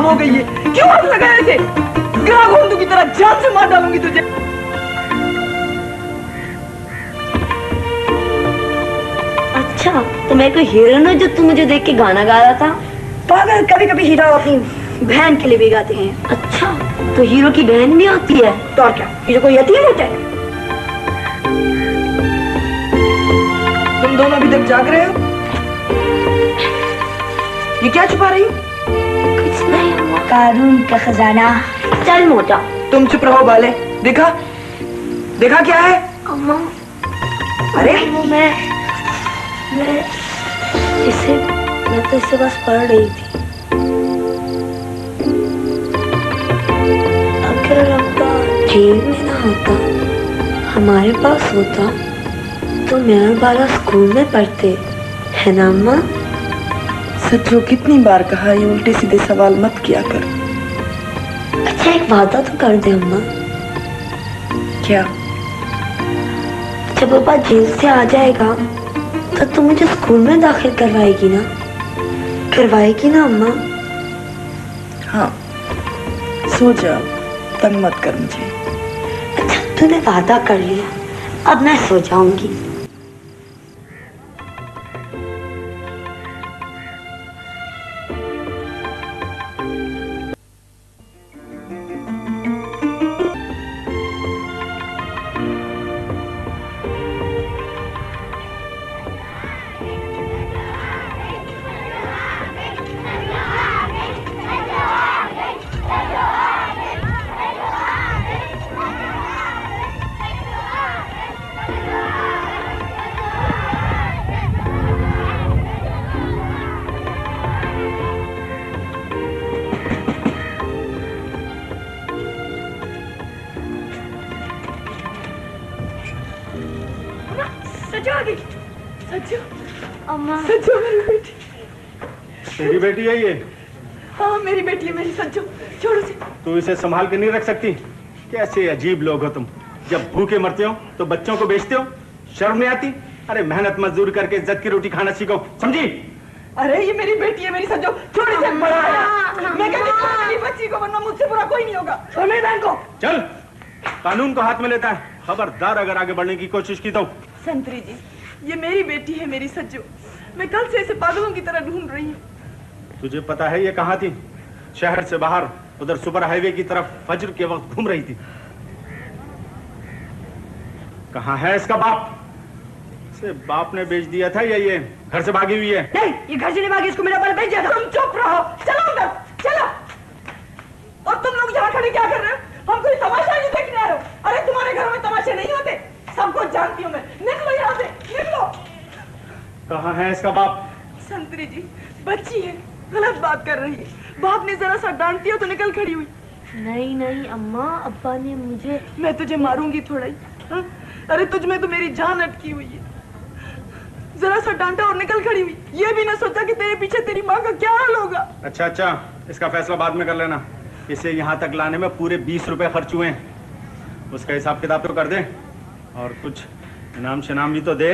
काम हो गई है। क्यों हाथ लगाया ऐसे? ग्राहकों की तरह जान से मार डालूंगी तुझे। अच्छा, तो मैं कोई हीरोइन हूँ जो तू मुझे देख के गाना गा रहा था? पागल, कभी कभी हीरो अपनी बहन के लिए भी गाते हैं। अच्छा, तो हीरो की बहन भी होती है? तो और क्या, हीरो कोई यतीम होता है? तुम दोनों अभी तक जाग रहे हो? ये क्या छुपा रही हो? कुछ नहीं अम्मा। कानून का खजाना। चल मोटा। तुम चुप रहो बाले। देखा देखा क्या है? अम्मा, अरे मैं तो इससे बस पढ़ रही थी। अगर आपका जेल में ना होता, हमारे पास होता, तो मैं और बाला स्कूल में पढ़ते, है ना अम्मा? सच्चो, कितनी बार कहा ये उल्टे सीधे सवाल मत किया कर। अच्छा, एक वादा तो कर दे अम्मा। क्या? जब पापा जेल से आ जाएगा तो तुम मुझे स्कूल में दाखिल करवाएगी ना? करवाएगी ना अम्मा? हाँ, सो जा, तंग मत कर मुझे। अच्छा, तूने वादा कर लिया, अब मैं सो जाऊंगी। अम्मा, सच्चो मेरी बेटी। तेरी बेटी है ये? हाँ, मेरी बेटी है, मेरी सच्चो। छोड़ो इसे। तू इसे संभाल के नहीं रख सकती? कैसे अजीब लोग हो तुम। जब भूखे मरते हो तो बच्चों को बेचते हो, शर्म नहीं आती? अरे मेहनत मजदूरी करके इज्जत की रोटी खाना सीखो, समझी? अरे ये मेरी बेटी है, मेरी सच्चो। छोड़ इसे। बड़ा आया। मैं कहती हूँ मेरी बच्ची को, वरना मुझसे बुरा कोई नहीं होगा। छोड़ मेरी बहन को। चल, कानून को हाथ में लेता है, खबरदार अगर आगे बढ़ने की कोशिश की तो। संतरी जी, ये मेरी बेटी है, मेरी सज्जो। मैं कल से इसे पागलों की तरह ढूंढ रही हूँ। तुझे पता है ये कहाँ थी? शहर से बाहर, उधर सुपर हाईवे की तरफ फजर के वक्त घूम रही थी। कहाँ है इसका बाप? इसे बाप ने बेच दिया था या ये घर से भागी हुई है? नहीं, ये घर से नहीं भागी, इसको मेरा बाप बेच दिया था। तुम चुप रहो, चलो अंदर, चलो। और तुम लोग यहाँ खड़े क्या कर रहे हो? हम कोई तमाशा नहीं देखने आए हो? अरे तुम्हारे घर में तमाशे नहीं होते, सबको जानती हूँ मैं। निकलो यहाँ से, निकलो। कहाँ है इसका बाप? संतरी जी, बच्ची है, गलत बात कर रही है। बाप ने जरा सा डांट दिया तो निकल खड़ी हुई। नहीं नहीं अम्मा, अब्बा ने मुझे। मैं तुझे मारूंगी थोड़ा ही। हाँ? अरे तुझ में तो मेरी जान अटकी हुई है। जरा सा डांटा और निकल खड़ी हुई। ये भी ना सोचा कि तेरे पीछे तेरी माँ का क्या हाल होगा। अच्छा अच्छा, इसका फैसला बाद में कर लेना। इसे यहाँ तक लाने में पूरे 20 रुपए खर्च हुए हैं। उसका हिसाब किताब तो कर दे, और कुछ इनाम शनाम भी तो दे।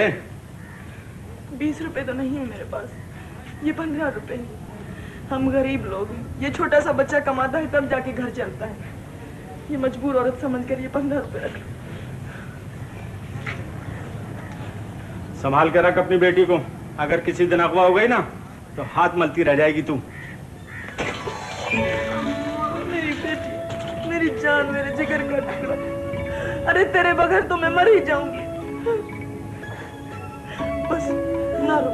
20 रुपए तो नहीं है मेरे पास, ये 15 रुपए है। हम गरीब लोग हैं, ये छोटा सा बच्चा कमाता है तब जाके घर चलता है। ये मजबूर औरत समझकर ये 15 रुपए रख लो। संभाल के रख अपनी बेटी को, अगर किसी दिन अगवा हो गई ना तो हाथ मलती रह जाएगी तू। मेरी बेटी, मेरी जान, मेरे जिगर का टुकड़ा। अरे तेरे बगैर तो मैं मर ही जाऊंगी। बस ना रो,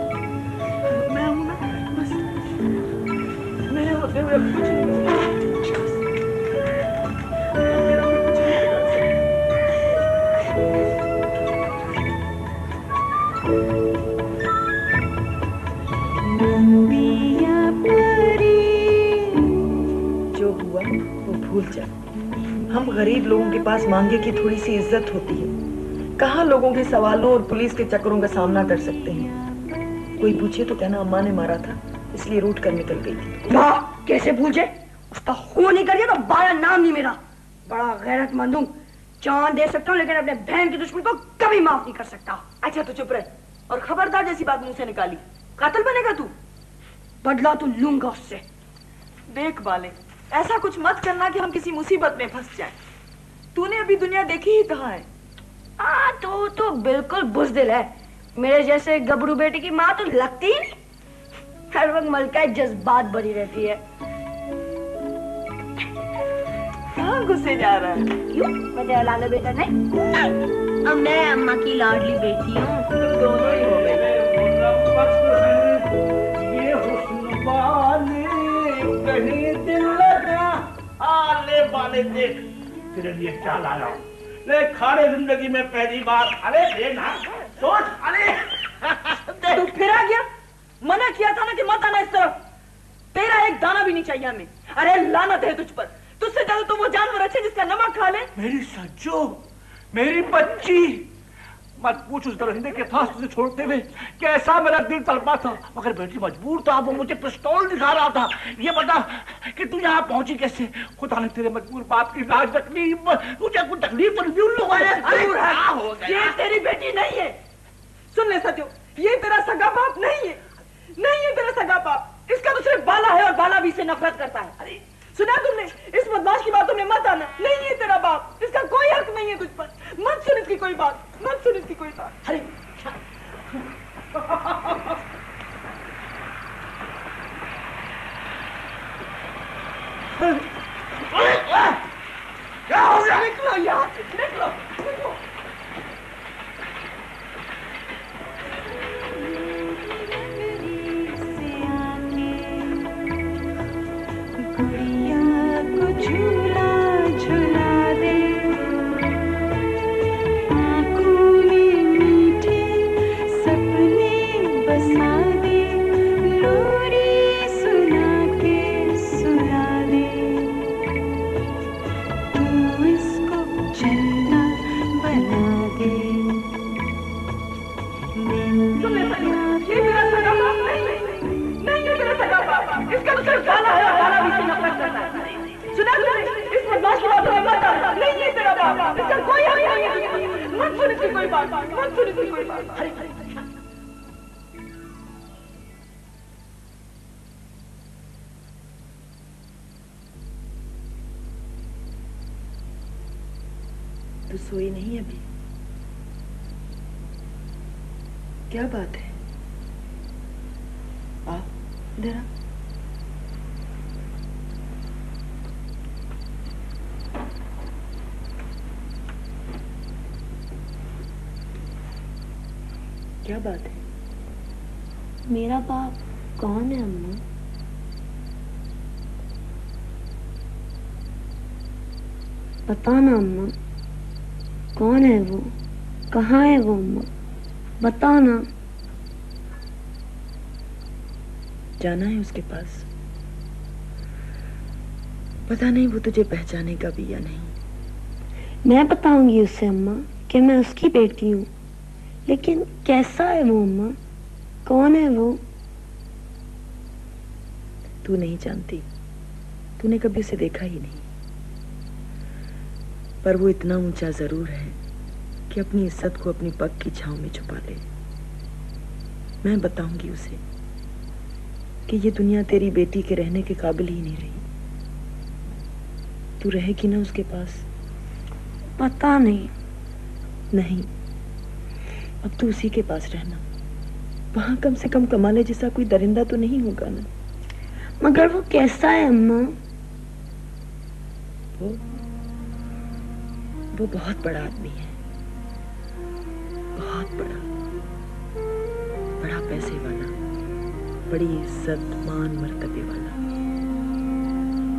मैं हूं ना, बस मेरे होते हुए अब कुछ नहीं होगा। जो हुआ वो भूल जा। हम गरीब लोगों के पास मांगे की थोड़ी सी इज्जत होती है। कहाँ लोगों के सवालों और पुलिस के चक्करों का सामना कर सकते हैं। कोई पूछे तो कहना अम्मा ने मारा था, इसलिए रूठ कर निकल गई थी। कैसे पूछे? उसका खून नहीं कर दिया तो बाला नाम नहीं मेरा। बड़ा गैरतमंद हूँ, जान दे सकता हूँ, लेकिन अपने बहन के दुश्मन को कभी माफ नहीं कर सकता। अच्छा तो चुप रह, और खबरदार जैसी बात मुंह से निकाली, कातिल बनेगा तू। बदला तो लूंगा उससे। देख बाले, ऐसा कुछ मत करना कि हम किसी मुसीबत में फंस जाएं। तूने अभी दुनिया देखी ही कहाँ है। तो बिल्कुल बुज़दिल है। मेरे जैसे गबरू बेटे की माँ तो लगती ही नहीं। हर वक्त मलकाए जज्बात भरी रहती है। कहाँ गुस्से जा रहा है? क्यों? मैं लाला बेटा नहीं? अब मैं अम्मा की लाडली बेटी हूँ। तुम दोनों ही हो गए। ये हुस्न वाले कहीं दिल लगा आले वाले देख तेरे लिए क्या लाया हूं। ले खाने जिंदगी में पहली बार। अरे देखना सोच। अरे तू फिर आ गया। मना किया था ना कि मत आना इस तरफ। तेरा एक दाना भी नहीं चाहिए हमें। अरे लानत है तुझ पर। तुझसे ज्यादा तो वो जानवर अच्छे जिसका नमक खा ले। मेरी सज्जो, मेरी बच्ची, मत पूछ उस दरिंदे के पास तुझे छोड़ते हुए कैसा मेरा दिल तड़पा था। मगर बेटी मजबूर था, वो मुझे पिस्तौल दिखा रहा था। ये बता कि तू यहाँ पहुंची कैसे? खुदा ने तेरे मजबूर बाप की लाज रख ली। तुझे कुछ तकलीफ तो नहीं उन लोगों ने? ये तेरी बेटी नहीं है। सुन ले सत्यो, ये तेरा सगा बाप नहीं है। नहीं है तेरा सगा बाप। इसका तो सिर्फ बाला है और बाला भी इसे नफरत करता है। अरे सुना तुमने? इस बदमाश की बातों में मत आना। नहीं है तेरा बाप। इसका कोई हक नहीं है तुझ पर। मत सुन इसकी कोई बात। मत सुन इसकी कोई बात। अरे क्या हो गया? निकलो यहाँ से, निकलो, निकलो। झूला झूला दे, आँखों में मीठे सपने बसा दे, लोरी सुना के सुला दे, तू इसको चलना बना दे। ये मेरा सगा बाप नहीं है तेरा सगा बाप। इसका तो सिर्फ गाना है और गाना भी इसे नफरत करता है। सुना तुमने? इस बदमाश की बातों में मत आना। नहीं है तेरा बाप। इसका कोई हक नहीं है। मत सुन इसकी कोई बात। मत सुन इसकी कोई बात। अरे तू सोई नहीं अभी? क्या बात है? आ इधर आ। क्या बात है? मेरा बाप कौन है अम्मा? बताना अम्मा, कौन है वो? कहाँ है वो अम्मा? बताना। जाना है उसके पास। पता नहीं वो तुझे पहचानेगा भी या नहीं। मैं बताऊंगी उससे अम्मा कि मैं उसकी बेटी हूँ। लेकिन कैसा है वो अम्मा? कौन है वो? तू नहीं जानती। तूने कभी उसे देखा ही नहीं। पर वो इतना ऊंचा जरूर है कि अपनी इज्जत को अपनी पग की छांव में छुपा ले। मैं बताऊंगी उसे कि ये दुनिया तेरी बेटी के रहने के काबिल ही नहीं रही। तू रहेगी ना उसके पास? पता नहीं। नहीं, अब तू उसी के पास रहना। वहां कम से कम कमाले जैसा कोई दरिंदा तो नहीं होगा ना? मगर वो कैसा है अम्मा? वो बहुत बड़ा आदमी है। बहुत बड़ा। बड़ा पैसे वाला, बड़ी इज्जत मान मर्तबे वाला।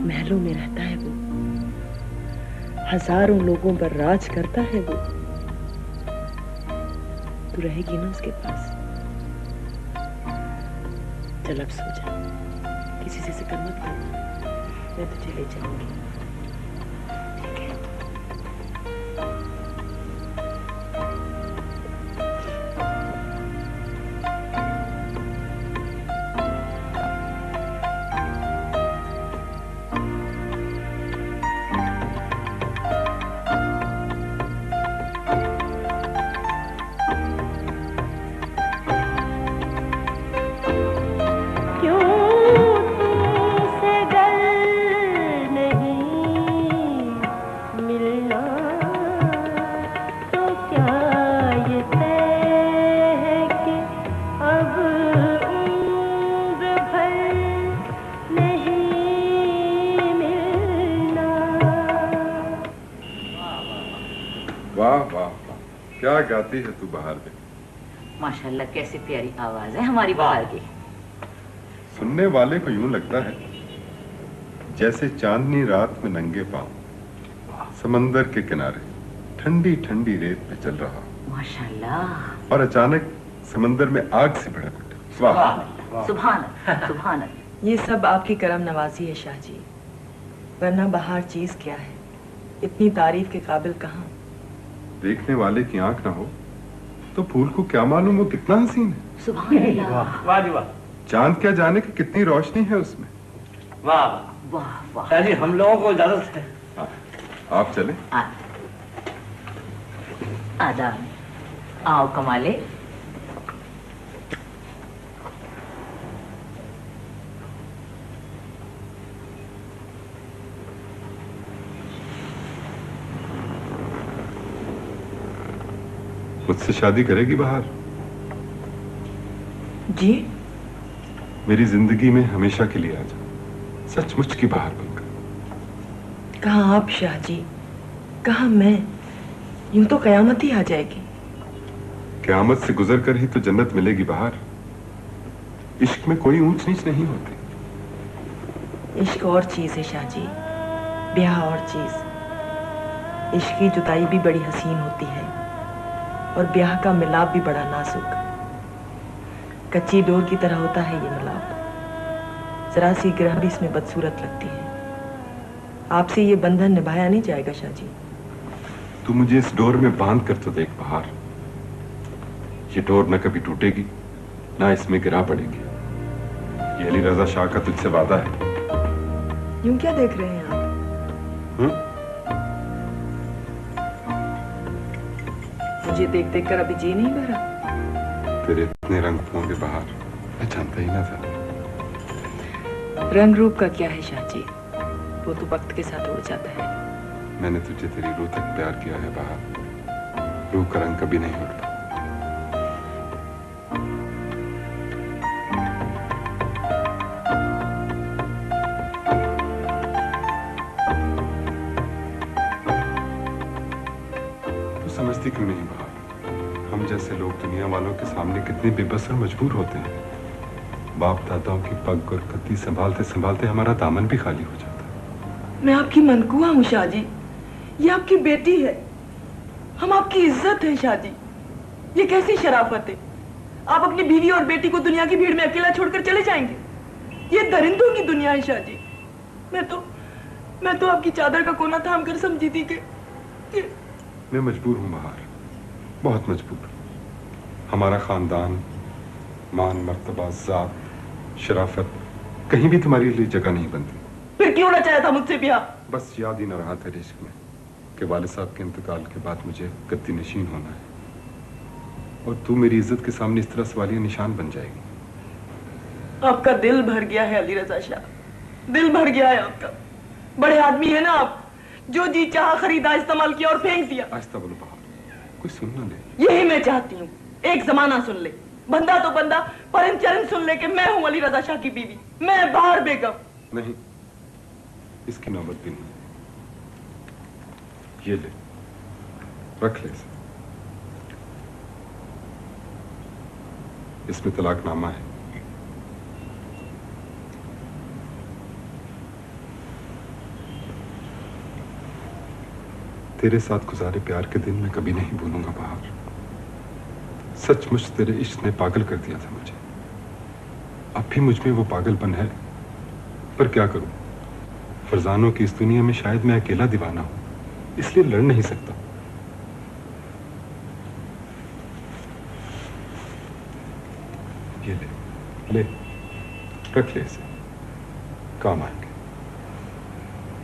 महलों में रहता है वो। हजारों लोगों पर राज करता है वो। तू रहेगी ना उसके पास? चल अब सो जा। किसी से फिक्र मत करना। मैं तुझे ले जाऊंगी। ठीक है? वाह वाह वाह, क्या गाती है तू बहार में। माशाल्लाह कैसी प्यारी आवाज है हमारी बहार की। सुनने वाले को यूं लगता है जैसे चांदनी रात में नंगे पांव समंदर के किनारे ठंडी ठंडी रेत पे चल रहा माशाल्लाह। और अचानक समंदर में आग से भड़क उठे। वाह, सुभान सुभान अल्लाह। ये सब आपकी करम नवाजी है शाह जी, वरना बहार चीज क्या है, इतनी तारीफ के काबिल कहाँ। देखने वाले की आंख ना हो तो फूल को क्या मालूम वो कितना हसीन है। सुभान अल्लाह। वाह जी वाह, चांद क्या जाने की कितनी रोशनी है उसमें। वाह वाह वाह। शाह जी, हम लोगों को इजाजत है। आप चले। आदाब। आओ कमाले। मुझसे शादी करेगी बहार? जी? मेरी जिंदगी में हमेशा के लिए आ जा, सचमुच की बहार बनकर। कहाँ आप शाह जी, कहाँ मैं, यूं तो कयामत ही आ जाएगी। क़यामत से गुजर कर ही तो जन्नत मिलेगी बहार। इश्क में कोई ऊंच नीच नहीं होती। इश्क और चीज है शाह जी, ब्याह और चीज। इश्क की जुदाई भी बड़ी हसीन होती है और ब्याह का मिलाप भी बड़ा नाजुक। कच्ची डोर की तरह होता है ये मिलाप, जरा सी गिरह भी इसमें बदसूरत लगती है। आपसे ये बंधन निभाया नहीं जाएगा शाह जी। तू मुझे इस डोर में बांध कर तो देख बहार, ये डोर न कभी टूटेगी ना इसमें गिरा पड़ेगी। ये अली रजा शाह का तुझसे वादा है। यूं क्या देख रहे हैं आप? मुझे देख देख कर अभी जी नहीं भरा। तेरे इतने रंग होंगे बहार, मैं जानता ही ना था। रंग रूप का क्या है शाह जी, वो तो वक्त के साथ उड़ जाता है। मैंने तुझे तेरी रूह तक प्यार किया है बहार, रूह का रंग कभी नहीं उड़ता। तू समझती क्यों नहीं बहार, हम जैसे लोग दुनिया वालों के सामने कितने बेबस और मजबूर होते हैं। बाप दादाओं की पग और गद्दी संभालते संभालते हमारा दामन भी खाली हो जाता है। मैं आपकी मनकुआ हूँ शाह जी, ये आपकी बेटी है, हम आपकी इज्जत है शाह जी। ये कैसी शराफत है, आप अपनी बीवी और बेटी को दुनिया की भीड़ में अकेला छोड़कर चले जाएंगे। ये दरिंदों की दुनिया है शाह जी। मैं तो आपकी चादर का कोना थाम कर समझी थी कि मैं मजबूर हूँ बहार, बहुत मजबूर। हमारा खानदान, मान मर्तबा, जात, शराफत कहीं भी तुम्हारे लिए जगह नहीं बनती। फिर क्यों ना चाहा था मुझसे ब्याह? बस याद ही न रहा था इश्क में कि वालिद साहब के इंतकाल के बाद मुझे गद्दी नशीन होना है और तू मेरी इज्जत के सामने इस तरह सवालिया निशान बन जाएगी। आपका दिल भर गया है अली रजा शाह, दिल भर गया है आपका। बड़े आदमी है ना आप, जो जी चाहा खरीदा, इस्तेमाल किया और फेंक दिया। आहिस्ता बोलो बहार, कोई सुन ना ले। यही मैं चाहती हूँ, एक जमाना सुन ले, बंदा तो बंदा, परम चरण सुन ले कि मैं हूँ अली रजा शाह की बीवी, मैं बहार बेगम। नहीं, इसकी नौबत भी नहीं। ये ले, रख ले इसे। इसमें तलाकनामा है। तेरे साथ गुजारे प्यार के दिन मैं कभी नहीं भूलूंगा बहार। सचमुच तेरे इश्क ने पागल कर दिया था मुझे। अब भी मुझ में वो पागलपन है, पर क्या करूं, फरजानों की इस दुनिया में शायद मैं अकेला दीवाना हूं, इसलिए लड़ नहीं सकता। ये ले, रख ले इसे, काम आएंगे।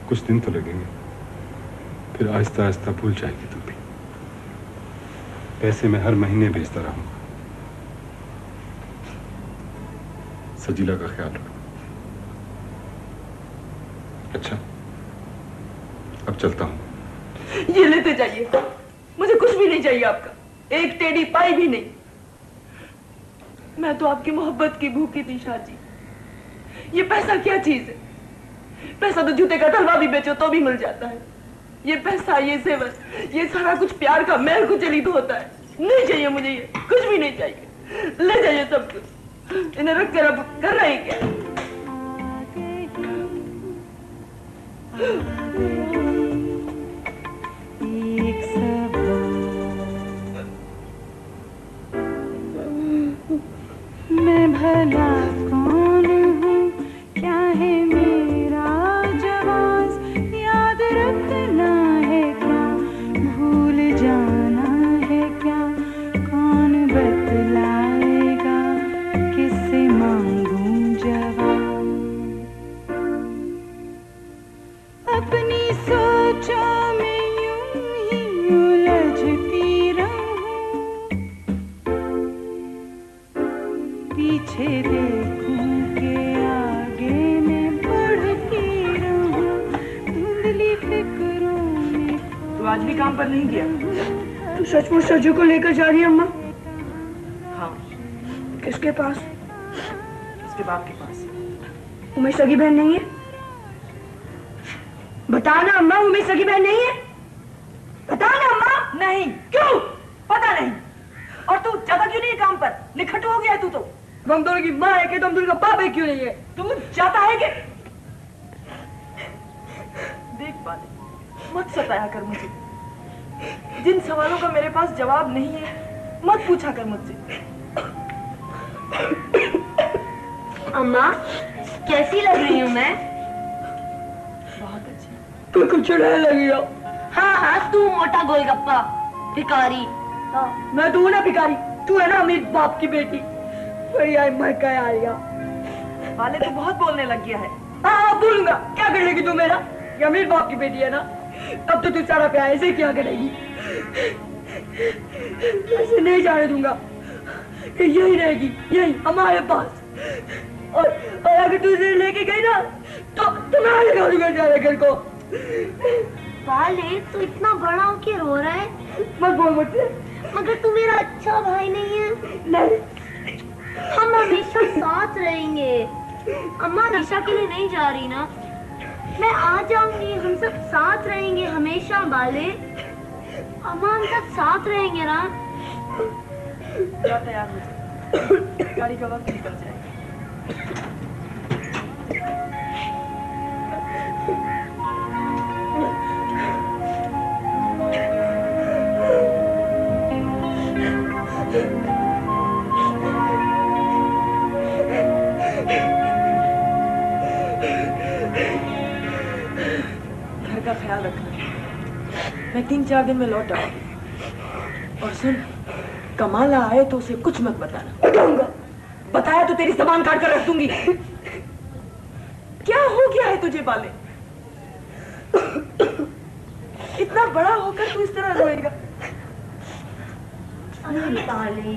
कुछ दिन तो लगेंगे, फिर आहिस्ता आहिस्ता भूल जाएगी तू भी। पैसे मैं हर महीने भेजता रहूंगा। सजीला का ख्याल रखो। अच्छा, अब चलता हूं। ये लेते जाइए, मुझे कुछ भी नहीं चाहिए आपका, एक टेढ़ी पाई भी नहीं। मैं तो आपकी मोहब्बत की भूखी थी शाह जी। ये पैसा क्या चीज है? पैसा तो जूते का तलवा भी बेचो तो भी मिल जाता है। ये पैसा, ये सेवन, ये सारा कुछ प्यार का महल को जलीद होता है। नहीं चाहिए मुझे, ये कुछ भी नहीं चाहिए। ले जाइए सब कुछ। इन्हें रख कर अब कर रहे हैं क्या? एक सवाल, मैं भला कौन हूँ, क्या है मेरा जवाब, याद रखना है क्या, भूल जाना है क्या, कौन बतलाएगा, किससे मांगूं जवाब। अपनी सोचों में यूं ही उलझती रहूं, पीछे देखूं के आगे मैं बढ़ती रहूं, धुंधली फिक्रों में। तू आज भी काम पर नहीं गया? तू सचमुच सजू को लेकर जा रही है अम्मा? हाँ। किसके पास? उसके बाप के पास। वो मेरी सगी बहन नहीं है? बता ना अम्मा, वो मेरी सगी बहन नहीं है? बता ना अम्मा। नहीं। क्यों? पता नहीं। और तू जाता क्यों नहीं है काम पर? निखट हो गया तू तो। हम दोनों की माँ है कि तुम दोनों का बाप है क्यों नहीं है? तू जाता है कि? देख बाले, मत सताया कर मुझे। जिन सवालों का मेरे पास जवाब नहीं है, मत पूछा कर मुझसे। अम्मा, कैसी लग रही हूँ मैं? बहुत अच्छी। तू कुछ चुड़ैल लगी हो। हाँ हाँ, तू मोटा गोलगप्पा भिखारी। हाँ, मैं तू ना भिखारी, तू है ना अमीर बाप की बेटी। बड़ी आई मर आएगा। बाले तू बहुत बोलने लग गया है। हाँ बोलूंगा, क्या कर लेगी तू मेरा? ये अमीर बाप की बेटी है ना, तब तो तू सारा प्यार ऐसे क्या करेगी? ऐसे नहीं जाने दूंगा, यही रहेगी, यही हमारे पास। और अगर तू इसे लेके गई ना तो मैं लगा दूंगा सारे घर को। बाले, तू इतना बड़ा हो के रो रहा है? मत बोल मुझसे। मगर तू मेरा अच्छा भाई नहीं है। नहीं, हम हमेशा साथ रहेंगे। अम्मा निशा के लिए नहीं जा रही ना? मैं आ जाऊंगी, हम सब साथ रहेंगे हमेशा बाले। अम्मा हम सब साथ रहेंगे ना? जा तैयार हो जा, गाड़ी का वक्त निकल जाएगा। घर का ख्याल रखना। मैं 3-4 दिन में लौट आऊंगी। और सुन, कमाला आए तो उसे कुछ मत बताना। बताऊंगा। बताया तो तेरी जबान काट कर रख दूंगी। क्या हो गया है तुझे बाले? इतना बड़ा होकर तू इस तरह रोएगा? अरे बाले,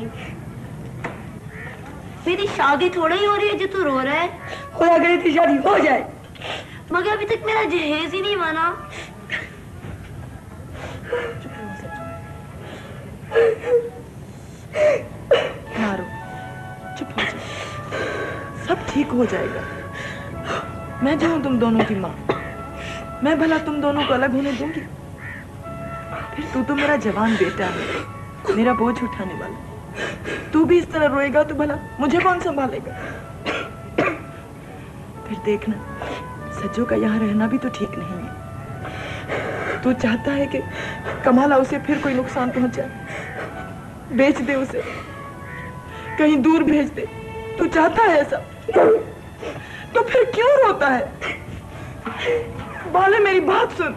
मेरी शादी थोड़ा ही हो रही है जो तू रो रहा है। हो गई थी शादी, हो जाए। मगर अभी तक मेरा जहेज ही नहीं बना। ना रो, चुप हो जा, सब ठीक हो जाएगा। मैं जो हूं तुम दोनों की माँ, मैं भला तुम दोनों को अलग होने दूंगी? फिर तू तो मेरा जवान बेटा है, मेरा बोझ उठाने वाला। तू भी इस तरह रोएगा तो भला मुझे कौन संभालेगा? फिर देखना, सज्जू का यहाँ रहना भी तो ठीक नहीं है। तू चाहता है कि कमाला उसे फिर कोई नुकसान पहुंचाए, बेच दे उसे, कहीं दूर भेज दे। तू चाहता है ऐसा? तो फिर क्यों रोता है? बाले, मेरी बात सुन।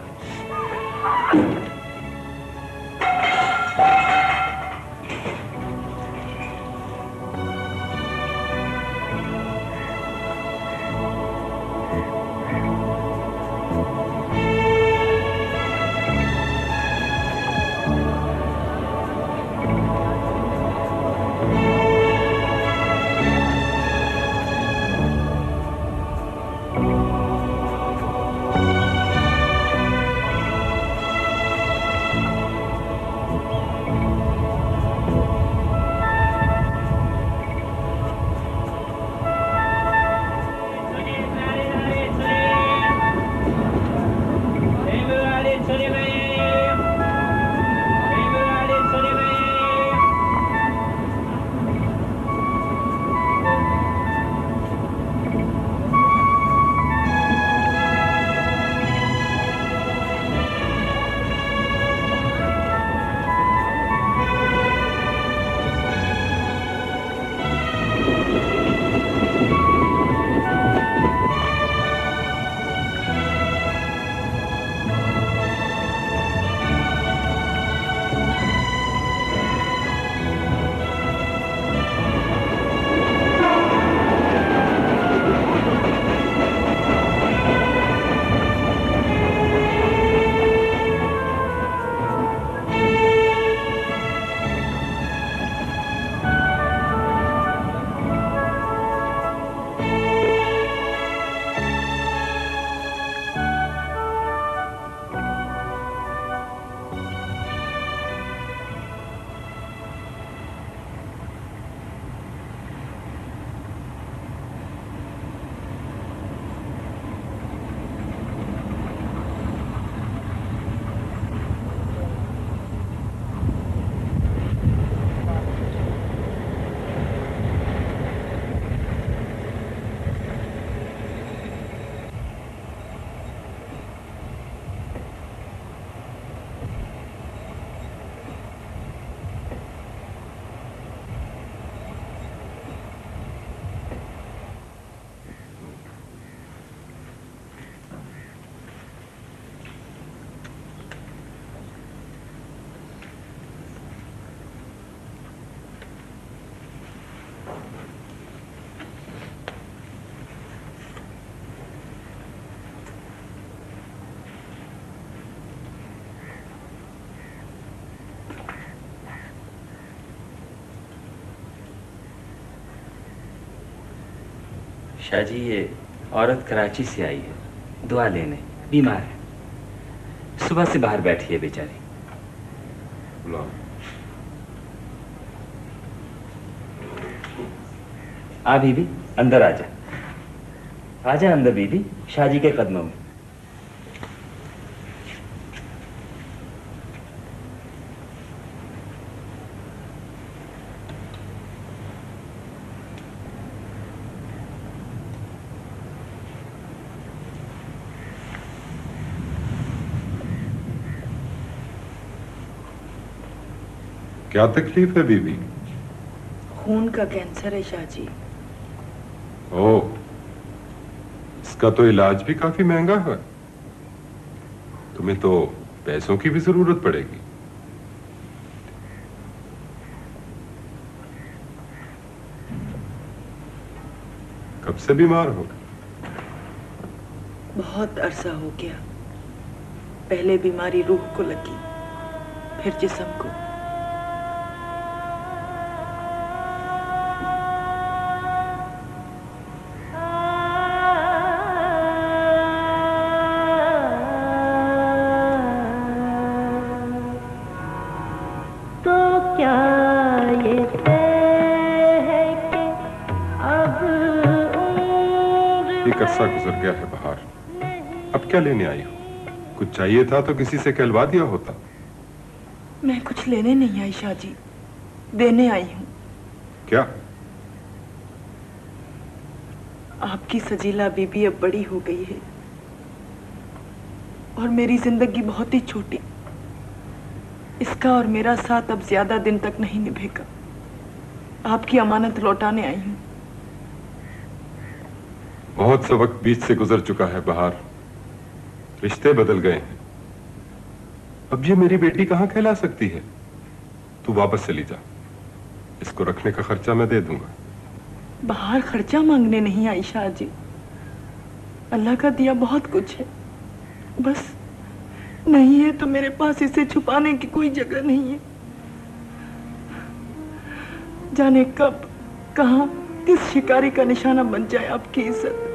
शाहजी, ये औरत कराची से आई है, दुआ लेने, बीमार है, सुबह से बाहर बैठी है बेचारी। आ बीबी, अंदर आजा, आजा अंदर बीबी, शाहजी के कदमों में। क्या तकलीफ है बीबी? खून का कैंसर है शाहजी। ओह, इसका तो इलाज भी काफी महंगा है। तुम्हें तो पैसों की भी जरूरत पड़ेगी। कब से बीमार हो? बहुत अरसा हो गया। पहले बीमारी रूह को लगी, फिर जिस्म को। गुजर गया है बहार, अब क्या लेने आई हो? कुछ चाहिए था तो किसी से कहलवा दिया होता। मैं कुछ लेने नहीं आई शाहजी, देने आई हूँ। क्या? आपकी सजीला बीबी अब बड़ी हो गई है और मेरी जिंदगी बहुत ही छोटी। इसका और मेरा साथ अब ज्यादा दिन तक नहीं निभेगा। आपकी अमानत लौटाने आई हूँ। बहुत सा वक्त बीच से गुजर चुका है बहार, रिश्ते बदल गए हैं। अब ये मेरी बेटी कहां कहला सकती है? तू वापस चली जा, इसको रखने का खर्चा मैं दे दूंगा। बहार खर्चा मांगने नहीं आई शाहजी। अल्लाह का दिया बहुत कुछ है, बस नहीं है तो मेरे पास इसे छुपाने की कोई जगह नहीं है। जाने कब, कहां, किस शिकारी का निशाना बन जाए आपकी इज्जत।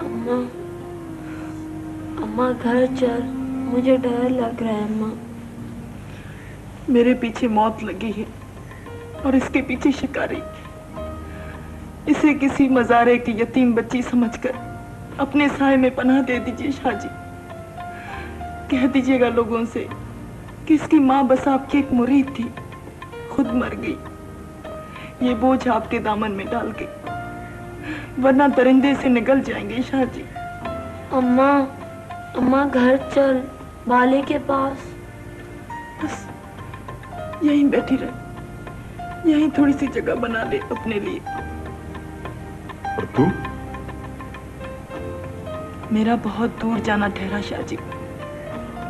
अम्मा, अम्मा घर चल, मुझे डर लग रहा है अम्मा। मेरे पीछे मौत लगी है और इसके पीछे शिकारी। इसे किसी मजारे की यतीम बच्ची समझकर अपने साए में पनाह दे दीजिए शाहजी। कह दीजिएगा लोगों से कि इसकी माँ बस आपकी एक मुरीद थी, खुद मर गई। ये बोझ आपके दामन में डाल के, वरना दरिंदे से निकल जाएंगे शाहजी। अम्मा, अम्मा घर चल, बाले के पास। बस यहीं बैठी रहे, यहीं थोड़ी सी जगह बना ले अपने लिए। और तू? मेरा बहुत दूर जाना ठहरा शाहजी,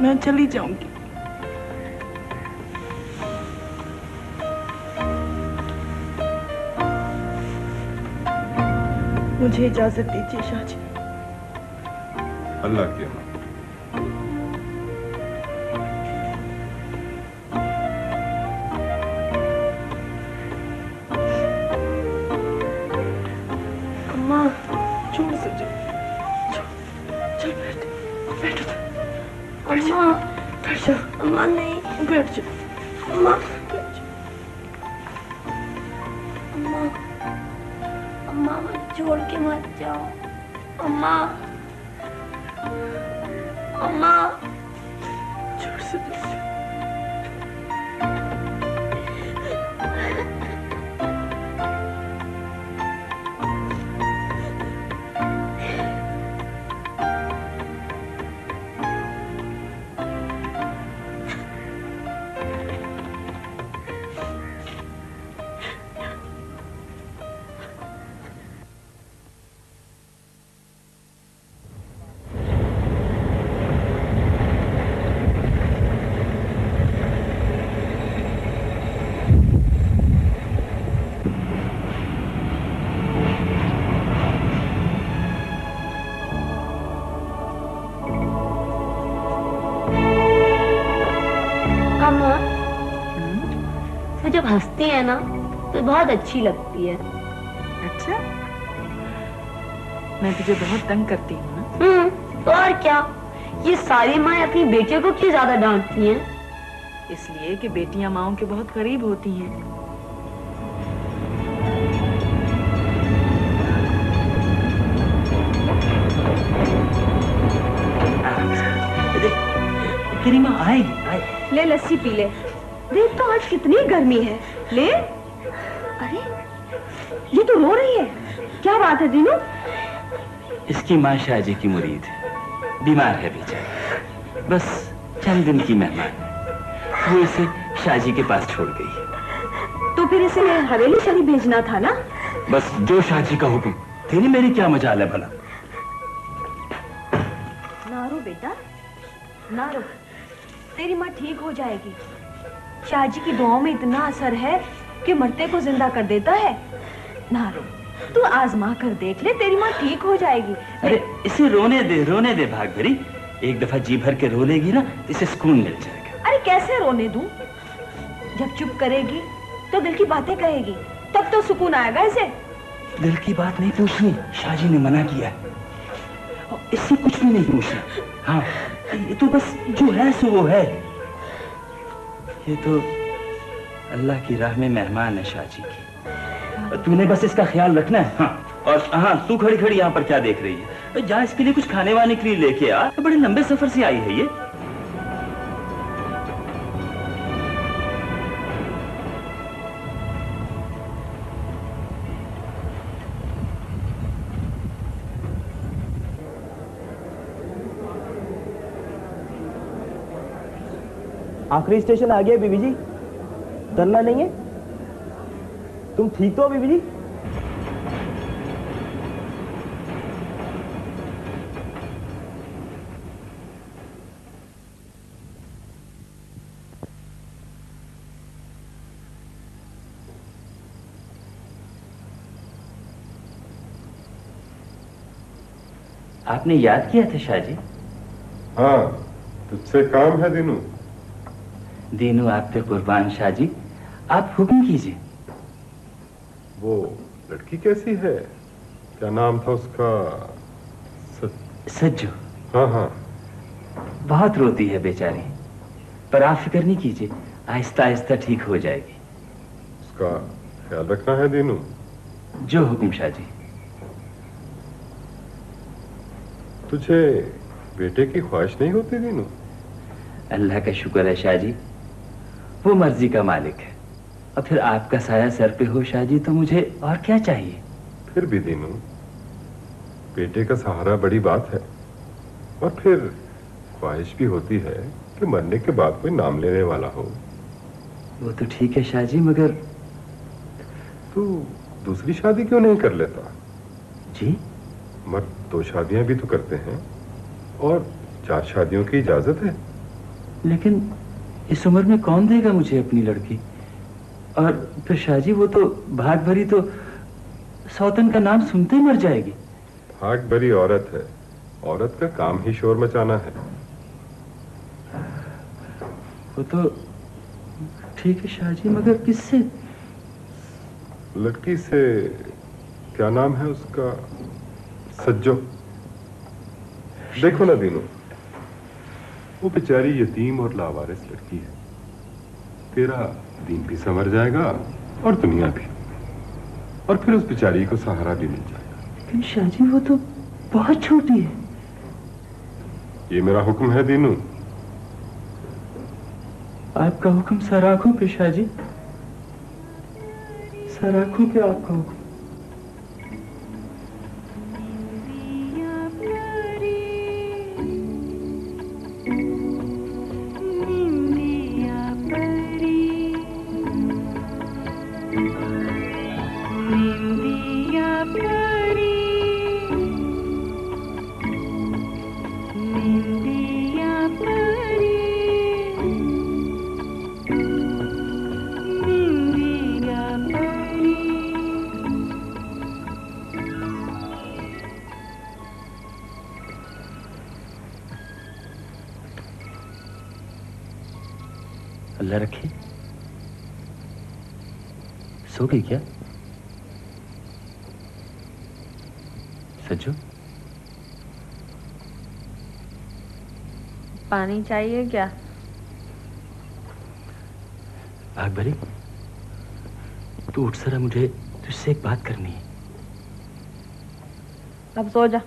मैं चली जाऊंगी। मुझे इजाजत दीजिए शाहजी। अल्लाह की अमान। अम्मा, छोड़ से चल बैठ, बैठ अम्मा, बैठ जा। अम्मा नहीं, बैठ जा अम्मा, बैठ जा। अम्मा, अम्मा मुझे छोड़ के मत जाओ। अम्मा, अम्मा, छोड़ से बैठ जा। जब हंसती है ना तो बहुत अच्छी लगती है। अच्छा, मैं तुझे बहुत तंग करती हूँ ना? तो और क्या, ये सारी माँ अपनी बेटियों को क्यों ज्यादा डांटती हैं? इसलिए कि बेटियां माओं के बहुत करीब होती हैं। तेरी माँ आएगी। ले लस्सी पी ले। देख तो आज कितनी गर्मी है। ले। अरे ये तो रो रही है, क्या बात है दीनू? इसकी माँ शाहजी की मुरीद है, बीमार है बेचारी, बस चंद दिन की मेहमान है। वो इसे शाहजी के पास छोड़ गई। तो फिर इसे हवेली शरीफ भेजना था ना? बस जो शाहजी का हुक्म। तेरी मेरी क्या मजाल है भला? ना रो बेटा, ना रो, तेरी माँ ठीक हो जाएगी। शाहजी की दुआओं में इतना असर है कि मरते को जिंदा कर देता है। ना रो, तू आजमा कर देख ले, तेरी माँ ठीक हो जाएगी। अरे इसे रोने दे भाग भरी। एक दफा जी भर के रो लेगी ना, इसे सुकून मिल जाएगा। अरे कैसे रोने दूं? जब चुप करेगी तो दिल की बातें कहेगी, तब तो सुकून आएगा इसे। दिल की बात नहीं पूछनी, शाहजी ने मना किया है। इससे कुछ भी नहीं पूछना। हाँ, ये तो बस जो है सो वो है। ये तो अल्लाह की राह में मेहमान है शाहजी की। तूने बस इसका ख्याल रखना है। हाँ, और हाँ, तू खड़ी खड़ी यहाँ पर क्या देख रही है? जा इसके लिए कुछ खाने वाने के लिए लेके आ। बड़े लंबे सफर से आई है ये। आखिरी स्टेशन आ गया बीबी जी, डरना नहीं है। तुम ठीक तो हो बीबी जी? आपने याद किया था शाहजी? हाँ, तुझसे काम है दीनू। दीनू आप पे कुर्बान शाहजी, आप हुक्म कीजिए। वो लड़की कैसी है? क्या नाम था उसका? सज्जो। हाँ हाँ। बहुत रोती है बेचारी, पर आप फिक्र नहीं कीजिए, आहिस्ता आहिस्ता ठीक हो जाएगी। उसका ख्याल रखना है दीनू। जो हुक्म शाहजी। तुझे बेटे की ख्वाहिश नहीं होती दीनू? अल्लाह का शुक्र है शाहजी, वो मर्जी का मालिक है। और फिर आपका साया सर पे हो शाहजी, तो मुझे और क्या चाहिए? फिर भी दीनू, बेटे का सहारा बड़ी बात है। और फिर ख्वाहिश भी होती है कि मरने के बाद कोई नाम लेने वाला हो। वो तो ठीक है शाहजी, मगर तू दूसरी शादी क्यों नहीं कर लेता? जी? मर्द 2 शादियां भी तो करते हैं, और 4 शादियों की इजाजत है। लेकिन इस उम्र में कौन देगा मुझे अपनी लड़की? और फिर शाहजी वो तो भाग भरी तो सौतन का नाम सुनते ही मर जाएगी। भाग भरी औरत है, औरत का काम ही शोर मचाना है। वो तो ठीक है शाहजी, मगर किससे? लड़की से। क्या नाम है उसका? सज्जो। देखो ना दीनू, वो बेचारी यतीम और लावारिस लड़की है। तेरा दीन भी संवर जाएगा और दुनिया भी, और फिर उस बेचारी को सहारा भी मिल जाएगा। लेकिन शाहजी वो तो बहुत छोटी है। ये मेरा हुक्म है दीनू। आपका हुक्म सर आंखों पे शाहजी, सर आंखों पे आपका हुक्म। अल्लाह रखे। सो गई क्या सज्जो? पानी चाहिए क्या? भागभरी, तू उठ जरा, मुझे तुझसे एक बात करनी है। अब सो जा,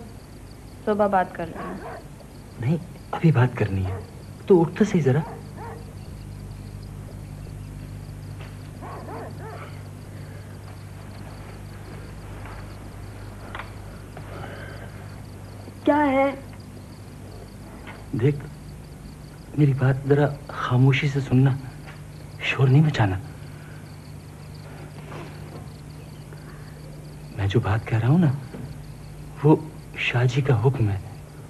सुबह बात कर लेंगे। नहीं, अभी बात करनी है, तो उठ तो सही जरा। क्या है? देख, मेरी बात जरा खामोशी से सुनना, शोर नहीं मचाना। मैं जो बात कह रहा हूं ना, वो शाहजी का हुक्म है,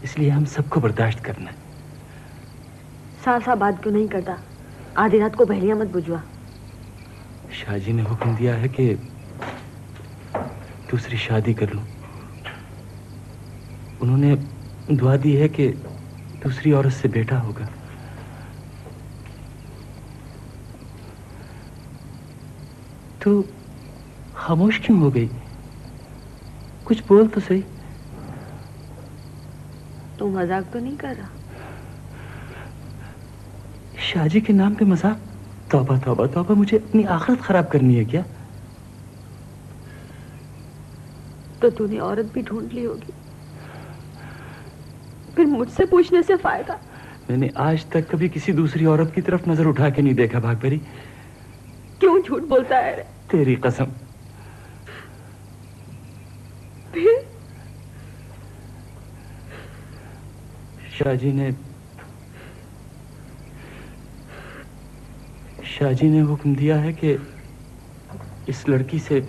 इसलिए हम सबको बर्दाश्त करना है। साल साल बात क्यों नहीं करता? आधी रात को बहलियां मत बुझवा। शाहजी ने हुक्म दिया है कि दूसरी शादी कर लूं। उन्होंने दुआ दी है कि दूसरी औरत से बेटा होगा। तो खामोश क्यों हो गई? कुछ बोल तो सही। तू मजाक तो नहीं कर रहा? शाहजी के नाम पे मजाक? तौबा तौबा तौबा, मुझे अपनी आखिरत खराब करनी है क्या? तो तूने औरत भी ढूंढ ली होगी, फिर मुझसे पूछने से फायदा? मैंने आज तक कभी किसी दूसरी औरत की तरफ नजर उठा के नहीं देखा भागभरी। क्यों झूठ बोलता है रे? तेरी कसम। फिर शाहजी ने हुक्म दिया है कि इस लड़की से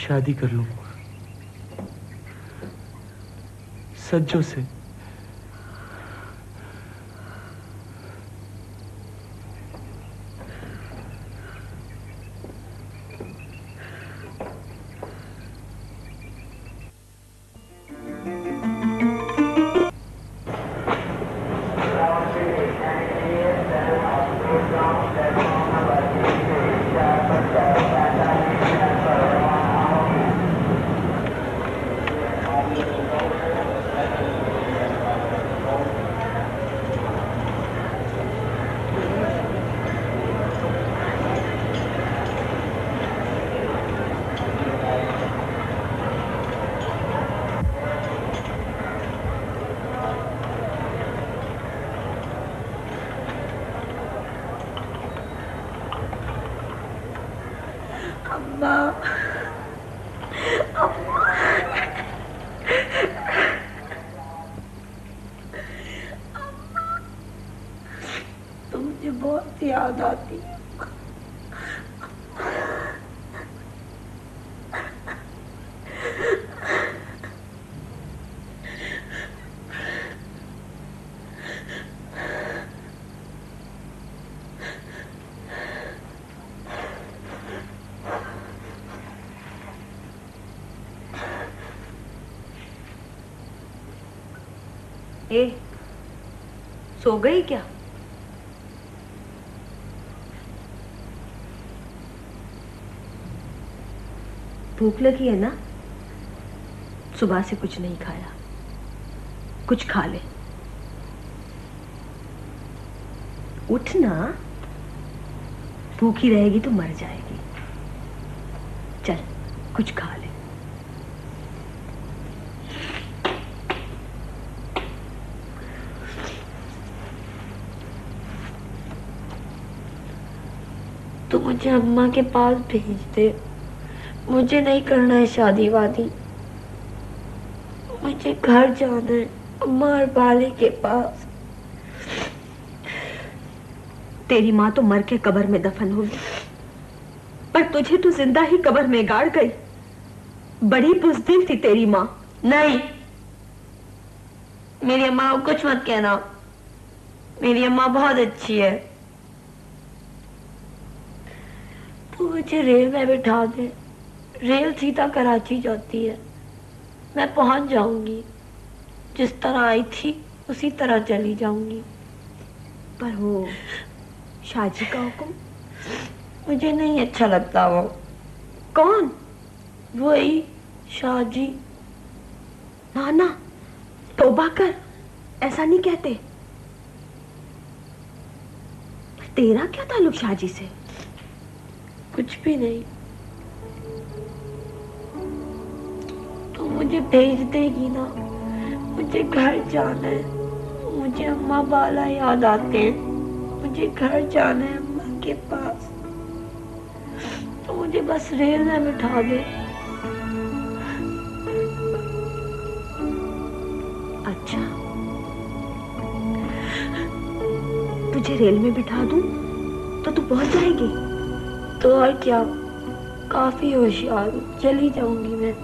शादी कर लूं, सज्जो से। मुझे बहुत याद आती है। ए, सो गई क्या? भूख लगी है ना? सुबह से कुछ नहीं खाया, कुछ खा ले। उठ ना, भूखी रहेगी तो मर जाएगी। चल, कुछ खा ले। तो मुझे अम्मा के पास भेज दे। मुझे नहीं करना है शादी वादी। मुझे घर जाना है, अम्मा और बाले के पास। तेरी माँ तो मर के कब्र में दफन होगी, पर तुझे तो जिंदा ही कब्र में गाड़ गई। बड़ी बुज़दिल थी तेरी माँ। नहीं, मेरी अम्मा को कुछ मत कहना। मेरी अम्मा बहुत अच्छी है। तू मुझे रेल में बिठा दे। रेल सीधा कराची जाती है। मैं पहुंच जाऊंगी। जिस तरह आई थी उसी तरह चली जाऊंगी। पर वो शाहजी का हुक्म मुझे नहीं अच्छा लगता। वो कौन? वही शाहजी। ना ना, तौबा कर, ऐसा नहीं कहते। तेरा क्या ताल्लुक शाजी से? कुछ भी नहीं। तो मुझे भेज देगी ना? मुझे घर जाना है। मुझे अम्मा बाला याद आते हैं। मुझे घर जाना है अम्मा के पास। तो मुझे बस रेल में बिठा दे। अच्छा, तुझे रेल में बिठा दूं तो तू पहुंच जाएगी? तो और क्या, काफी होशियार हूँ, चली जाऊंगी मैं।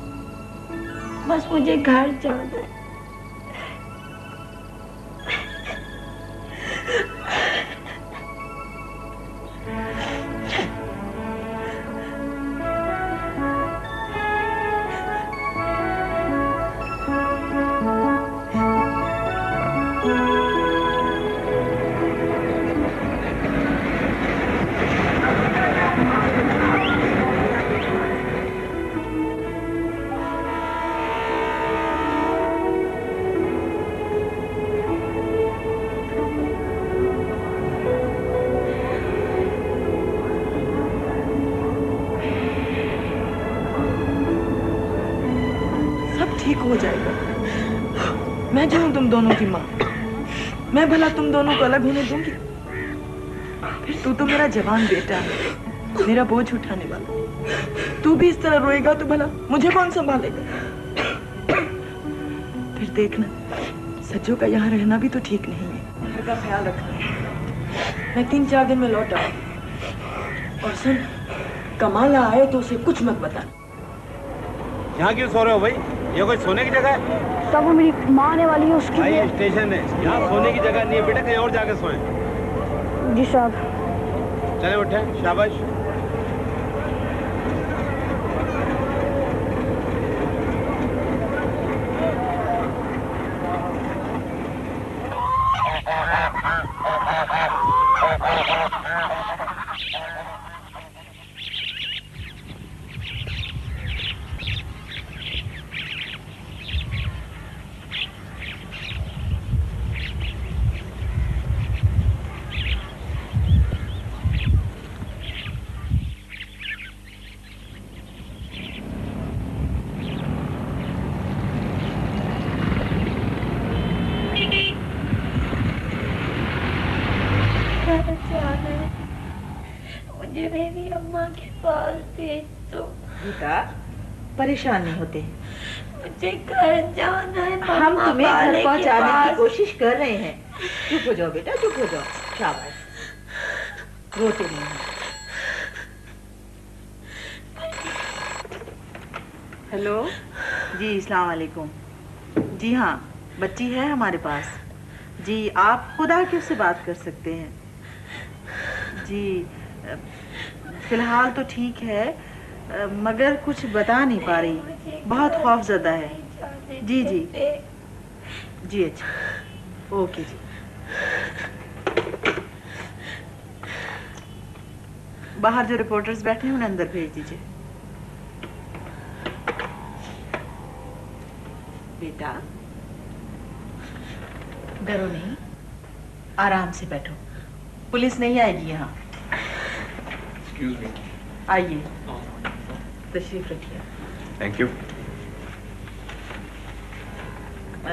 बस मुझे घर जाना है। ठीक हो जाएगा। मैं जो हूं तुम दोनों की माँ, मैं भला तुम दोनों को अलग होने दूंगी? फिर तू तो मेरा जवान बेटा है, मेरा बोझ उठाने वाला। तू भी इस तरह रोएगा तो भला मुझे कौन संभालेगा? फिर देखना, सज्जो का यहाँ रहना भी तो ठीक नहीं है। घर का ख्याल रखना। मैं 3-4 दिन में लौट आऊंगी। और सुन, कमाला आए तो उसे कुछ मत बताना। यहाँ क्यों सो रहे हो भाई? ये कोई सोने की जगह है? तब वो मेरी माँ आने वाली है, उसकी भाई ये स्टेशन है, यहाँ सोने की जगह नहीं है बेटा, कहीं और जाके सोएं। जी साहब। चले उठे, शाबाश। मुझे मेरी अम्मा के पास भेज दो। बेटा, परेशान नहीं होते। मुझे घर जाना है। हम तुम्हें घर पहुंचाने की कोशिश कर रहे हैं। चुप हो जाओ बेटा, चुप हो जाओ। शाबाश, रोते नहीं। हेलो जी, अस्सलाम वालेकुम। जी हाँ, बच्ची है हमारे पास। जी, आप खुद आके उससे बात कर सकते हैं। जी, फिलहाल तो ठीक है, मगर कुछ बता नहीं पा रही, बहुत खौफजदा है। जी जी जी, अच्छा, ओके जी। बाहर जो रिपोर्टर्स बैठे हैं उन्हें अंदर भेज दीजिए। बेटा, डरो नहीं, आराम से बैठो, पुलिस नहीं आएगी यहाँ। Excuse me. आइए, तशरीफ रखिए। Thank you.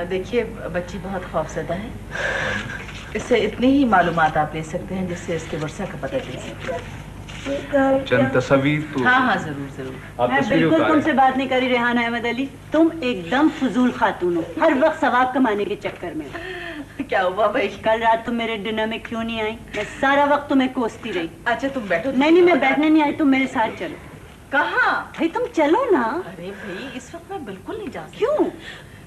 देखिए, बच्ची बहुत खौफजदा है। इससे इतनी ही मालूमात आप ले सकते हैं जिससे इसके वर्षा का पता चल सके। चंद तस्वीर तो। हाँ हाँ, जरूर जरूर। मैं बिल्कुल तुमसे बात नहीं करी रेहान अहमद अली। तुम एकदम फजूल खातून हो, हर वक्त सवाब कमाने के चक्कर में। क्या हुआ भाई? कल रात तुम मेरे डिनर में क्यों नहीं आई? मैं सारा वक्त तुम्हें कोसती रही। अच्छा, तुम बैठो। नहीं, मैं बैठने नहीं आई, तुम मेरे साथ चलो। कहाँ? भाई तुम चलो ना। अरे भाई, इस वक्त मैं बिल्कुल नहीं जा सकती। क्यों?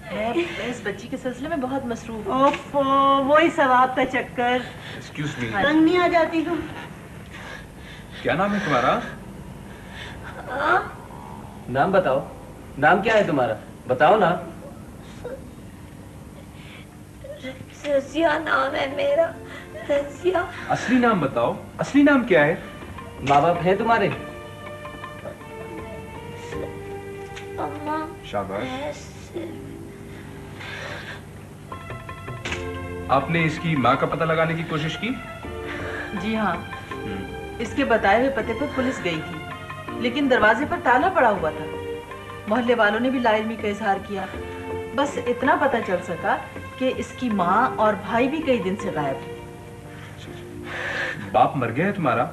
मैं इस बच्ची के सिलसिले में बहुत मसरूफ हूँ। ओफो, वही सवाब का चक्कर। Excuse me. तंग नहीं आ जाती तुम? क्या नाम है तुम्हारा? नाम बताओ, नाम क्या है तुम्हारा? बताओ ना। रजिया नाम है मेरा, रजिया। असली नाम बताओ, असली नाम क्या है? माँ बाप हैं तुम्हारे? अम्मा। शाबाश। आपने इसकी माँ का पता लगाने की कोशिश की? जी हाँ, इसके बताए हुए पते पर पुलिस गई थी, लेकिन दरवाजे पर ताला पड़ा हुआ था। मोहल्ले वालों ने भी लाइलमी का इजहार किया। बस इतना पता चल सका कि इसकी माँ और भाई भी कई दिन से गायब हैं। बाप मर गया है तुम्हारा?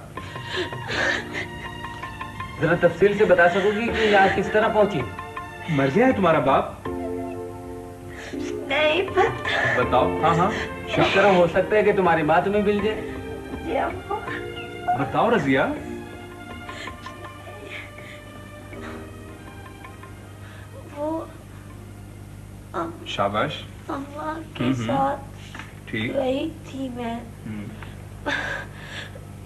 जरा तफसील से बता सकोगी कि यहाँ किस तरह पहुंची? मर गया है तुम्हारा बाप? नहीं पता। बताओ। हाँ हाँ, इस तरह हो सकता है कि तुम्हारी माँ तुम्हें मिल जाए। जी अम्मा। बताओ रजिया। वो शाबाश। अम्मा के साथ ठीक गई थी मैं,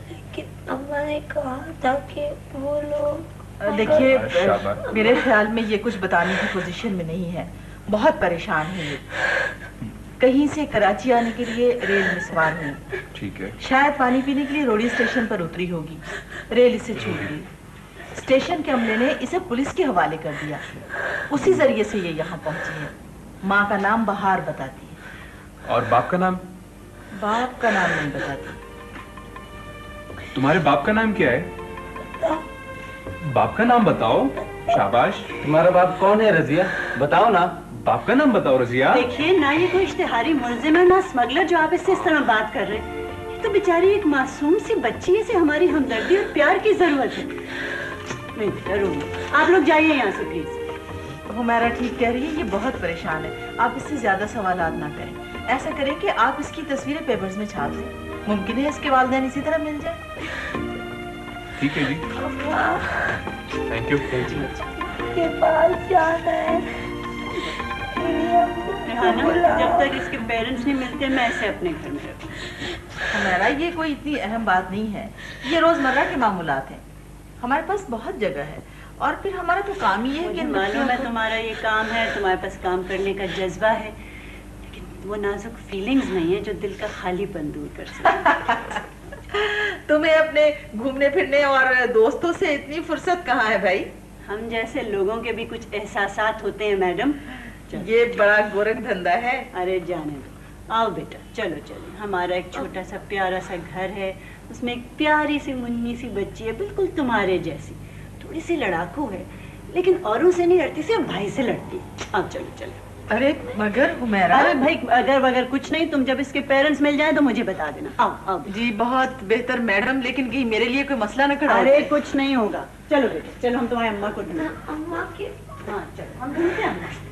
लेकिन अम्मा ने कहा था कि वो लोग। देखिए, मेरे ख्याल में ये कुछ बताने की पोजीशन में नहीं है। बहुत परेशान है ये। कहीं से कराची आने के लिए रेल में सवार हुई। ठीक है। शायद पानी पीने के लिए रोडी स्टेशन पर उतरी होगी। रेल इसे छूट गई। स्टेशन के अमले ने इसे पुलिस के हवाले कर दिया। उसी जरिए से ये यहाँ पहुंची है। माँ का नाम बहार बताती है। और बाप का नाम? बाप का नाम नहीं बताती। तुम्हारे बाप का नाम क्या है? बाप का नाम बताओ। शाबाश। तुम्हारा बाप कौन है रजिया? बताओ ना। बाप का नाम बताओ रजिया। देखिए ना, ये कोई इश्तिहारी मुलजिम है ना स्मगलर जो आप इससे इस तरह बात कर रहे हैं। ये तो बेचारी एक मासूम सी बच्ची है, इसे हमारी हमदर्दी और प्यार की जरूरत है। नहीं जरूर, आप लोग जाइए यहाँ से प्लीज। हुमैरा ठीक कह रही है, ये बहुत परेशान है। आप इससे ज्यादा सवालात ना करें। ऐसा करें कि आप इसकी तस्वीरें पेपर्स में छाप दें। मुमकिन है इसके वालिदैन इसी तरह मिल जाए। ठीक है जी। Thank you. के पास जाना है। जब तक इसके पेरेंट्स नहीं मिलते मैं ऐसे अपने घर में रहूँ। हमारा ये कोई इतनी अहम बात नहीं है। ये रोजमर्रा के मामूलात हैं। हमारे पास बहुत जगह है और फिर हमारा तो काम ही है कि मालूम है तुम्हारा ये काम है, तुम्हारे पास काम करने का जज्बा है, लेकिन वो नाजुक फीलिंग्स नहीं है जो दिल का खालीपन दूर कर सके। तुम्हें अपने घूमने फिरने और दोस्तों से इतनी फुर्सत कहाँ है भाई? हम जैसे लोगों के भी कुछ एहसासात होते हैं मैडम। ये बड़ा गोरख धंधा है। अरे जाने दो, आओ बेटा चलो चलो। हमारा एक छोटा सा प्यारा सा घर है, उसमें एक प्यारी सी मुन्नी सी बच्ची है, बिल्कुल तुम्हारे जैसी। थोड़ी सी लड़ाकू है, लेकिन औरों से नहीं लड़ती, सिर्फ भाई से लड़ती है। आओ चलो चलो। अरे मगर हुमैरा। अरे भाई अगर वगर कुछ नहीं, तुम जब इसके पेरेंट्स मिल जाए तो मुझे बता देना। आओ आओ। जी बहुत बेहतर मैडम, लेकिन कहीं मेरे लिए कोई मसला न खड़ा। अरे कुछ नहीं होगा, चलो बेटा चलो, हम तुम्हारी अम्मा को ढूंढते। अम्मा के। हाँ चलो हम ढूंढते हैं।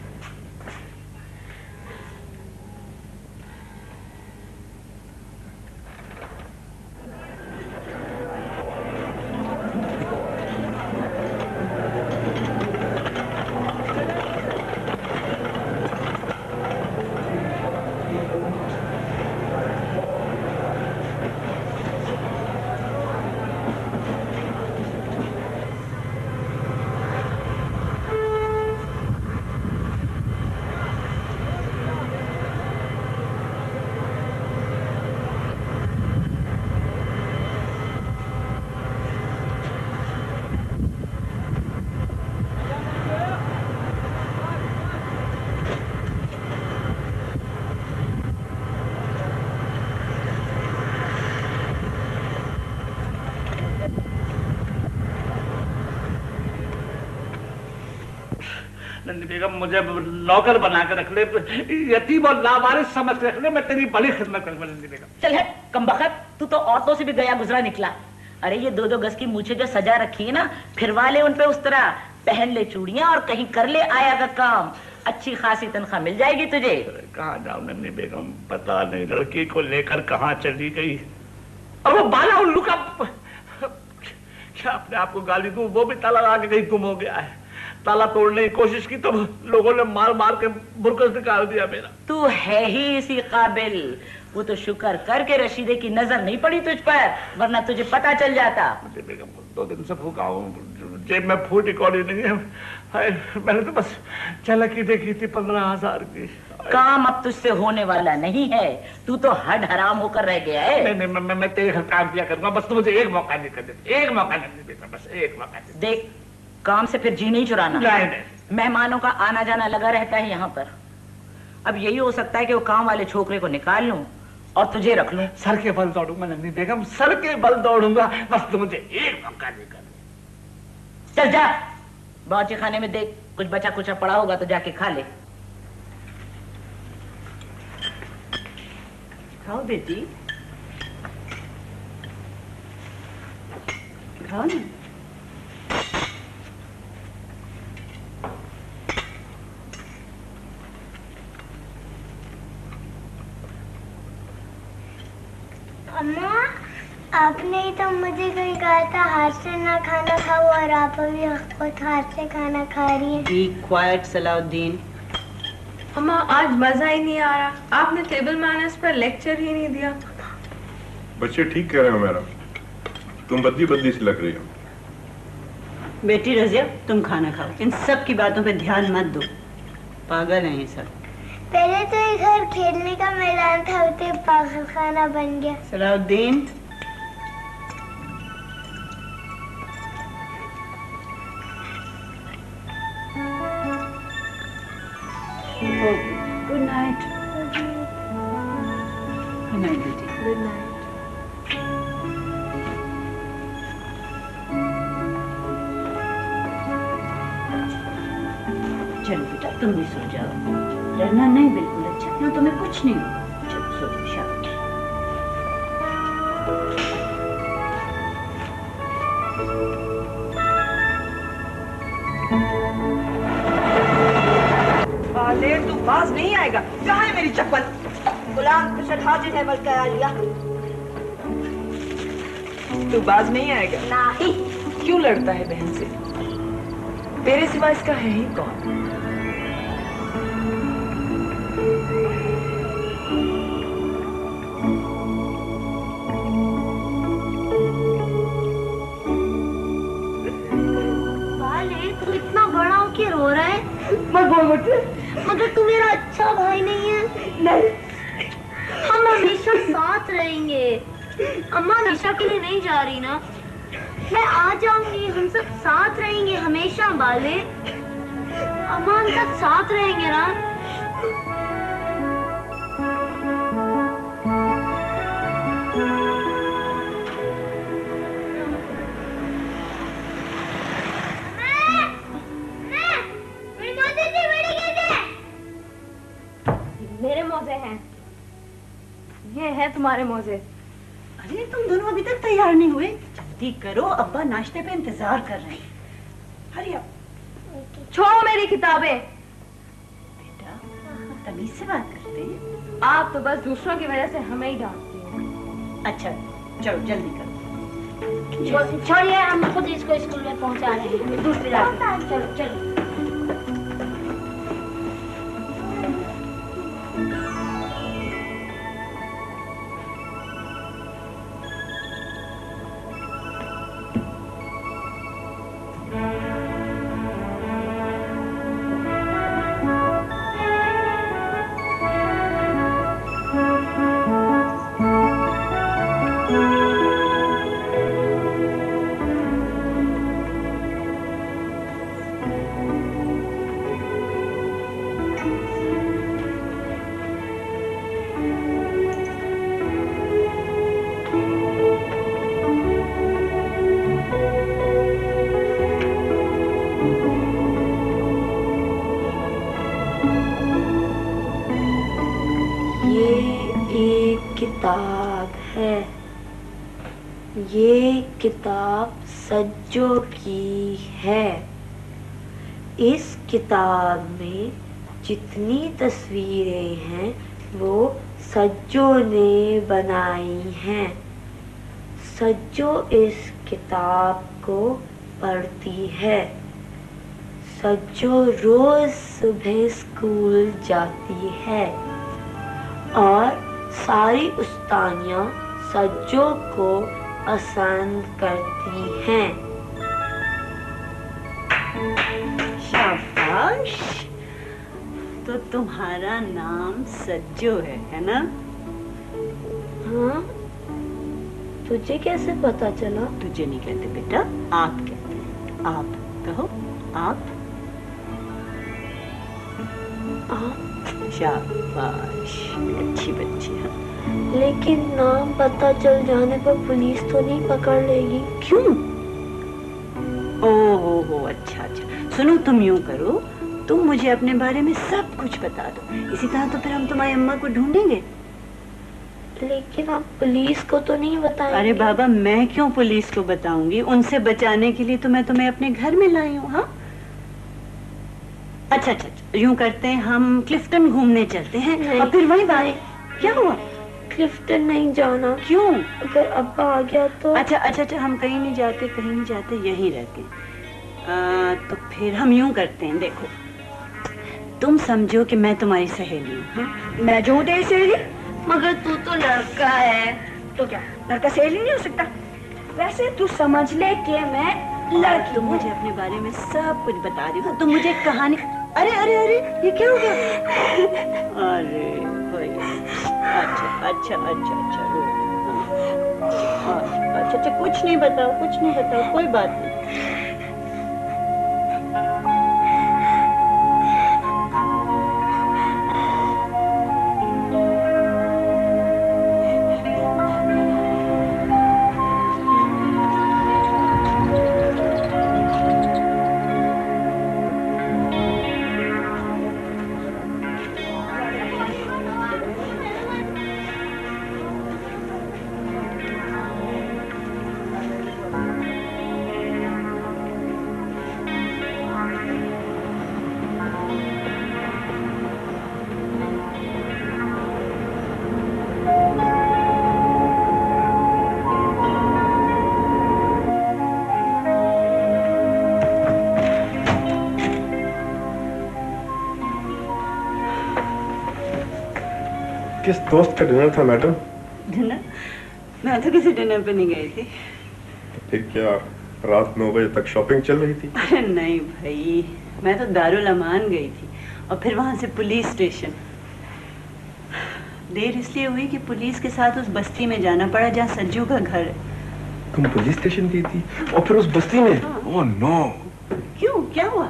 बेगम मुझे नौकर बना कर रख ले, यतीम और लावारिस समझ के रख ले, मैं तेरी बड़ी खिदमत करूंगा नंदी बेगम। चल है कमबख्त, तू तो औरतों से भी गया गुजरा निकला। अरे ये 2-2 गज की मूछें जो सजा रखी है ना, फिरवा ले उन पे उस तरह, पहन ले चूड़ियां और कहीं कर ले आया का काम। अच्छी खासी तनख्वाह मिल जाएगी तुझे। कहाँ जाऊं नन्नी बेगम, पता नहीं लड़की को लेकर कहाँ चली गई। और वो बाला उल्लू का क्या अपने आप को गाली दूं, वो भी ताला लगा के कहीं गुम हो गया है। ताला तोड़ने की कोशिश की तो लोगों ने मार मार के बुरकस निकाल दिया मेरा। तू है ही इसी काबिल। वो तो शुक्र कर के रशीदे की नजर नहीं पड़ी तुझ पर, वरना तुझे पता चल जाता। बेगम 2 दिन से भूखा हूँ, जेब में फूटी कौड़ी नहीं है। मैंने तो बस झलक ही देखी थी 15,000 की। काम अब तुझसे होने वाला नहीं है, तू तो हड हराम होकर रह गया है। नहीं मैं तेरे घर काम किया करूंगा, बस तू मुझे एक मौका नहीं कर देती, एक मौका नहीं देता, बस एक मौका। देख काम से फिर जी नहीं चुराना। मेहमानों का आना जाना लगा रहता है यहाँ पर। अब यही हो सकता है कि वो काम वाले छोकरे को निकाल लूं और तुझे रख लूं। सर के बल दौड़ूंगा नंदी बेगम, सर के बल दौड़ूंगा, बस तुम मुझे एक मौका देकर। चल जा, बावर्ची खाने में देख कुछ बचा कुछ पड़ा होगा तो जाके खा ले। खाओ बेटी, खाओ ना। अम्मा, आपने ही तो मुझे कहीं कहा था हाथ से ना खाना खाओ, और आप अभी खुद हाथ से खाना खा रही हैं। Be quiet Salauddin. अम्मा आज मजा ही नहीं आ रहा, आपने टेबल मैनर्स पर लेक्चर ही नहीं दिया। बच्चे ठीक कह रहे हो मैडम, तुम बदली बदली सी लग रही हो। बेटी रजिया, तुम खाना खाओ, इन सब की बातों पे ध्यान मत दो, पागल हैं ये सब। पहले तो ये घर खेलने का मैदान था, उसे पागल खाना बन गया। Salauddin, good night. Good night बेटी। Good night. चलो बेटा तुम भी सो जाओ, डरना नहीं, बिल्कुल अच्छा क्यों, तुम्हें कुछ नहीं होगा। चलो सो जाओ, शाबाश। बाले तू बाज नहीं आएगा, कहाँ है मेरी चप्पल? गुलाम कुशल हाजिर है, बल करा लिया। तू बाज नहीं आएगा? नहीं। क्यों लड़ता है बहन से? तेरे सिवा इसका है ही कौन? बाले तू इतना बड़ा हो के रो रहा है? मत बोल मुझसे। मगर तू मेरा अच्छा भाई नहीं है। नहीं, हम हमेशा साथ रहेंगे। अम्मा हमेशा के लिए नहीं जा रही ना? मैं आ जाऊंगी, हम सब साथ रहेंगे हमेशा बाले। अम्मा हम सब साथ रहेंगे ना? मेरे मोजे हैं, ये है तुम्हारे मोजे। अरे तुम दोनों अभी तक तैयार नहीं हुए, जल्दी करो, अब्बा नाश्ते पे इंतजार कर रहे हैं। हरी अब। छोड़ो मेरी किताबें। बेटा तमीज से बात करते हैं। आप तो बस दूसरों की वजह से हमें ही डांटती हैं। अच्छा चलो जल्दी करो। छोड़िए, हम खुद इसको स्कूल में पहुंचा रहे हैं। दूसरी रात चलो चलो। किताब है, ये किताब सज्जो की है। इस किताब में जितनी तस्वीरें हैं वो सज्जो ने बनाई हैं। सज्जो इस किताब को पढ़ती है। सज्जो रोज सुबह स्कूल जाती है और सारी उस्तानियाँ सज्जो को पसंद करती हैं। शाबाश, तो तुम्हारा नाम सज्जो है ना? हाँ, तुझे कैसे पता चला? तुझे नहीं कहते बेटा, आप कहते हैं। आप कहो, आप। शाबाश, अच्छी बच्ची है। लेकिन नाम पता चल जाने पर पुलिस तो नहीं पकड़ लेगी? क्यों? हो अच्छा अच्छा। सुनो, तुम यूं करो, तुम मुझे अपने बारे में सब कुछ बता दो। इसी तरह तो फिर हम तुम्हारी अम्मा को ढूंढेंगे। लेकिन आप पुलिस को तो नहीं बताएंगे? अरे बाबा, मैं क्यों पुलिस को बताऊंगी? उनसे बचाने के लिए तो मैं तुम्हें अपने घर में लाई हूँ। हाँ अच्छा अच्छा, यूं करते हैं, हम क्लिफ्टन घूमने चलते हैं और फिर वही बात। क्या हुआ? क्लिफ्टन नहीं जाना। क्यों? अगर अब्बा आ गया तो? अच्छा अच्छा अच्छा, हम कहीं नहीं जाते, कहीं नहीं जाते, यहीं रहते हैं। तो फिर हम यूं करते हैं, देखो तुम समझो कि मैं तुम्हारी सहेली हूँ। हाँ? मैं जो तेरी सहेली? मगर तू तो लड़का है। तो क्या लड़का सहेली नहीं हो सकता? वैसे तू समझ ले कि मैं लड़की। तुम मुझे अपने बारे में सब कुछ बता रही हो। तुम मुझे कहानी। अरे अरे अरे, ये क्या हो गया? अरे भाई, अच्छा अच्छा अच्छा अच्छा, अच्छा अच्छा, कुछ नहीं बताओ, कुछ नहीं बताओ, कोई बात नहीं। किस दोस्त का डिनर था मैडम? डिनर? मैं तो किसी डिनर पे नहीं गई थी। फिर क्या रात 9 बजे तक शॉपिंग चल रही थी? अरे नहीं भाई, मैं तो दारुल अमान गई थी और फिर वहां से पुलिस स्टेशन। देर इसलिए हुई कि पुलिस के साथ उस बस्ती में जाना पड़ा जहाँ सज्जू का घर है। तुम पुलिस स्टेशन गई थी और फिर उस बस्ती में? Oh no. क्यों, क्या हुआ?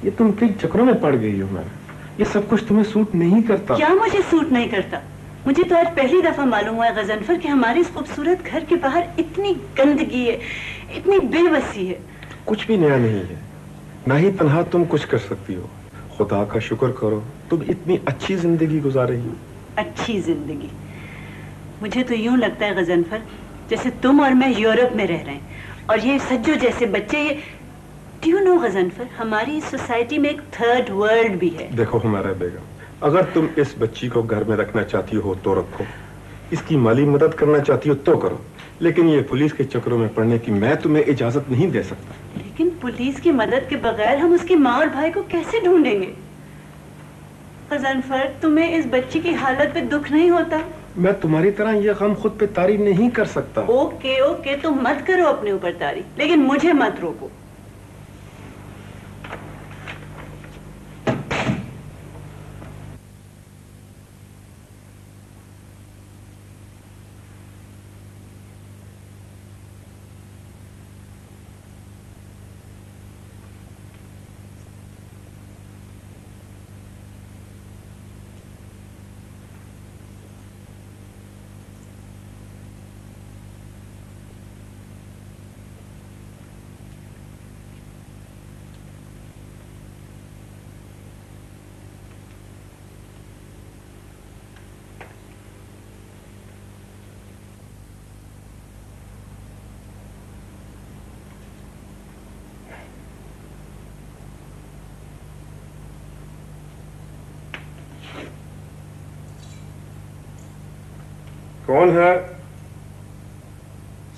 ये तुम कई चक्करों में पड़ गई हो मैडम। ये सब कुछ तुम्हें सूट नहीं करता। क्या मुझे सूट नहीं करता? मुझे तो आज पहली दफा मालूम हुआ है गजनफर कि हमारे इस खूबसूरत घर के बाहर इतनी गंदगी है, इतनी बेबसी है। कुछ भी नया नहीं है, ना ही तन्हा तुम कुछ कर सकती हो। खुदा का शुक्र करो, तुम इतनी अच्छी जिंदगी गुजार रही हो। अच्छी जिंदगी? मुझे तो यूं लगता है गजनफर जैसे तुम और मैं यूरोप में रह रहे हैं और ये सज्जो जैसे बच्चे। ये डू यू नो गजनफर, हमारी सोसाइटी में एक थर्ड वर्ल्ड भी है। देखो हमारा बेगम, अगर तुम इस बच्ची को घर में रखना चाहती हो तो रखो, इसकी माली मदद करना चाहती हो तो करो, लेकिन ये पुलिस के चक्करों में पड़ने की मैं तुम्हें इजाजत नहीं दे सकता। लेकिन पुलिस की मदद के बगैर हम उसकी माँ और भाई को कैसे ढूंढेंगे? गजनफर, तुम्हें इस बच्ची की हालत पे दुख नहीं होता? मैं तुम्हारी तरह ये गम खुद पे तारी नहीं कर सकता। ओके ओके, तुम मत करो अपने ऊपर तारी, लेकिन मुझे मत रोको। कौन है?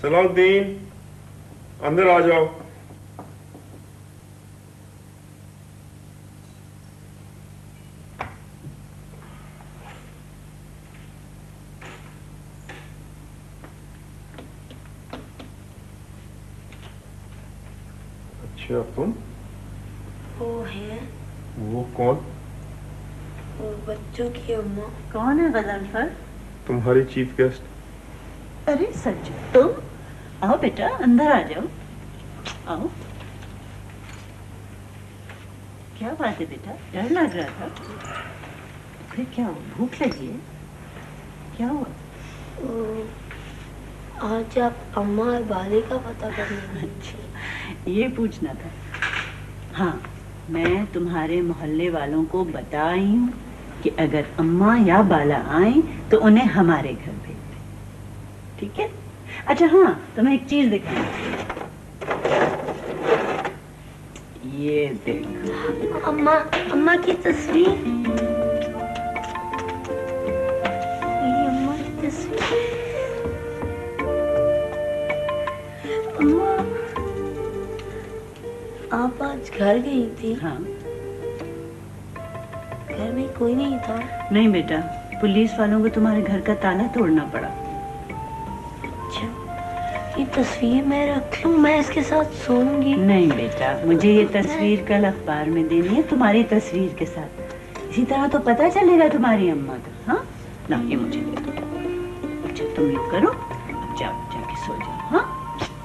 सलाउद्दीन, अंदर आ जाओ। अच्छा, तुम? वो है। वो कौन? वो बच्चों की अम्मा। कौन है गजनफर? तुम्हारी चीफ गेस्ट। अरे सज्जू, तुम आओ बेटा, अंदर आ जाओ, आओ। क्या बात है बेटा, डर लग रहा था? फिर क्या हुआ? भूख लगी है? क्या हुआ? आज आप अम्मा और बाले का पता करने गई थी। ये पूछना था। हाँ, मैं तुम्हारे मोहल्ले वालों को बता आई हूँ कि अगर अम्मा या बाला आए तो उन्हें हमारे घर भेज दें। ठीक है? अच्छा हाँ, तुम्हें एक चीज दिखाऊं। ये देखो। अम्मा, अम्मा की तस्वीर। मेरी अम्मा की तस्वीर। अम्मा, आप आज घर गई थी? हाँ। घर में कोई नहीं था? नहीं बेटा, पुलिस वालों को तुम्हारे घर का ताला तोड़ना पड़ा। अच्छा, ये तस्वीर मैं रख लूं? मैं इसके साथ सोऊंगी? नहीं बेटा, मुझे ये तस्वीर कल अखबार में देनी है तुम्हारी तस्वीर के साथ। इसी तरह तो पता चलेगा तुम्हारी अम्मा का। हाँ ना, ये मुझे दे दो। अच्छा तुम ये करो, अब जाओ जाके सो जाओ। हाँ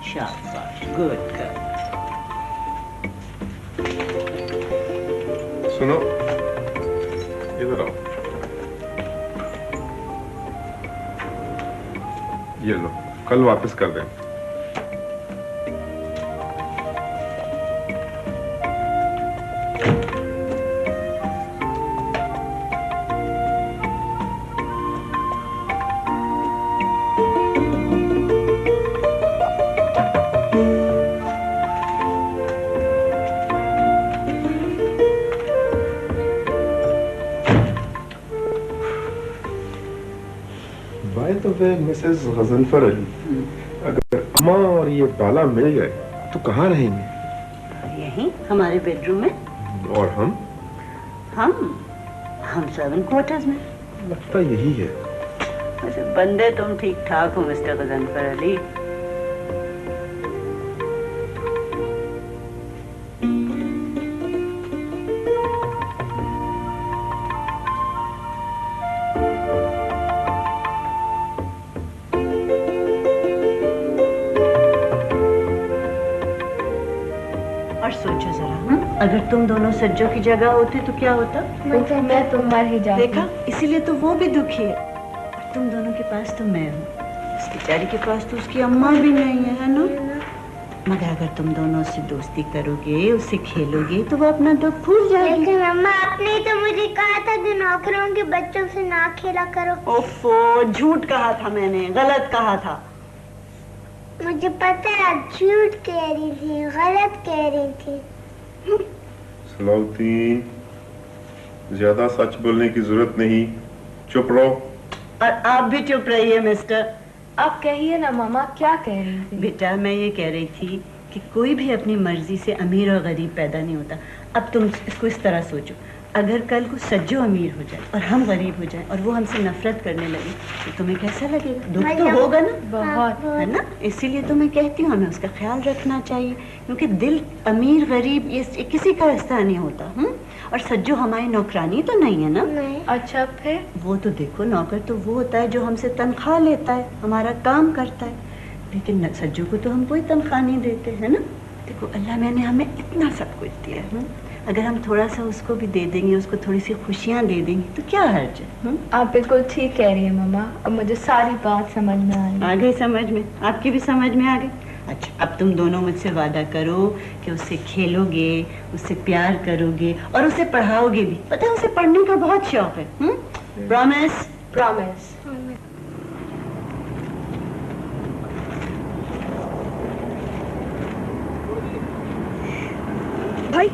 शाबाश, गुड गर्ल। सुनो, इधर आओ। ये लो, कल वापस कर दें। मिसेस गजनफर अली, अगर अम्मा और ये बाला मिल गए तो कहाँ रहेंगे? यहीं हमारे बेडरूम में। और हम सर्वेंट क्वार्टर्स में। लगता यही है। अच्छा बंदे तुम ठीक ठाक हो मिस्टर गजनफर अली। अगर तुम दोनों सज्जों की जगह होते तो क्या होता? मैं तो मर ही जाती। देखा, इसीलिए तो वो भी दुखी है। और तुम दोनों के पास तो मैं हूँ, उस बेचारी के पास तो उसकी अम्मा भी नहीं है ना? मगर अगर तुम दोनों से दोस्ती करोगे, उससे खेलोगे तो वो अपना दुख भूल जाएगी। लेकिन अम्मा, आपने तो मुझे कहा था कि नौकरों के बच्चों से ना खेला करो। ओफो, झूठ कहा था मैंने, गलत कहा था। मुझे पता है आप झूठ कह रही थी, गलत कह रही थी। सलाउद्दीन, ज्यादा सच बोलने की जरूरत नहीं, चुप रहो। और आप भी चुप रहिए मिस्टर। आप कहिए ना मामा, क्या कह रही थी? बेटा मैं ये कह रही थी कि कोई भी अपनी मर्जी से अमीर और गरीब पैदा नहीं होता। अब तुम इसको इस तरह सोचो, अगर कल को सज्जो अमीर हो जाए और हम गरीब हो जाए और वो हमसे नफरत करने लगे तो तुम्हें कैसा लगेगा? दुख तो होगा ना? बहुत, है ना? इसीलिए तो मैं कहती हूँ हमें उसका ख्याल रखना चाहिए, क्योंकि दिल अमीर गरीब ये किसी का रिश्ता नहीं होता। और सज्जो हमारी नौकरानी तो नहीं है ना? नहीं। अच्छा फिर? वो तो देखो, नौकर तो वो होता है जो हमसे तनख्वाह लेता है, हमारा काम करता है, लेकिन सज्जो को तो हम कोई तनख्वाह नहीं देते, है ना? देखो अल्लाह मैंने हमें इतना सब कुछ दिया है, अगर हम थोड़ा सा उसको भी दे देंगे, उसको थोड़ी सी खुशियाँ दे देंगे तो क्या हर्ज है? आप बिल्कुल ठीक कह रही हैं मामा, अब मुझे सारी बात समझ में आ गई। समझ में? आपकी भी समझ में आ गई? अच्छा अब तुम दोनों मुझसे वादा करो कि उससे खेलोगे, उससे प्यार करोगे और उसे पढ़ाओगे भी। पता है उसे पढ़ने का बहुत शौक है। प्रॉमिस? प्रॉमिस। भाई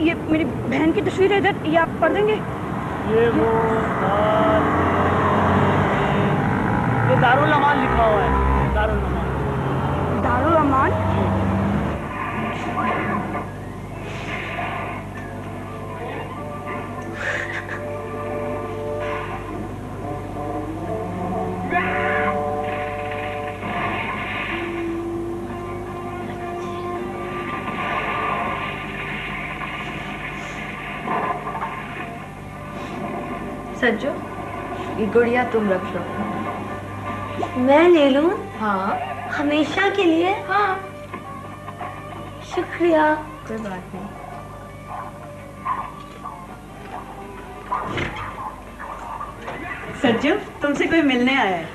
ये मेरी बहन की तस्वीर है इधर, ये आप पढ़ देंगे? ये दारुल अमान लिखा हुआ है। दारुल अमान। दारुल अमान? सज्जो, ये गुड़िया तुम रख लो। मैं ले लूं? हाँ। हमेशा के लिए? हाँ। शुक्रिया। कोई बात नहीं। सज्जो, तुमसे कोई मिलने आया है।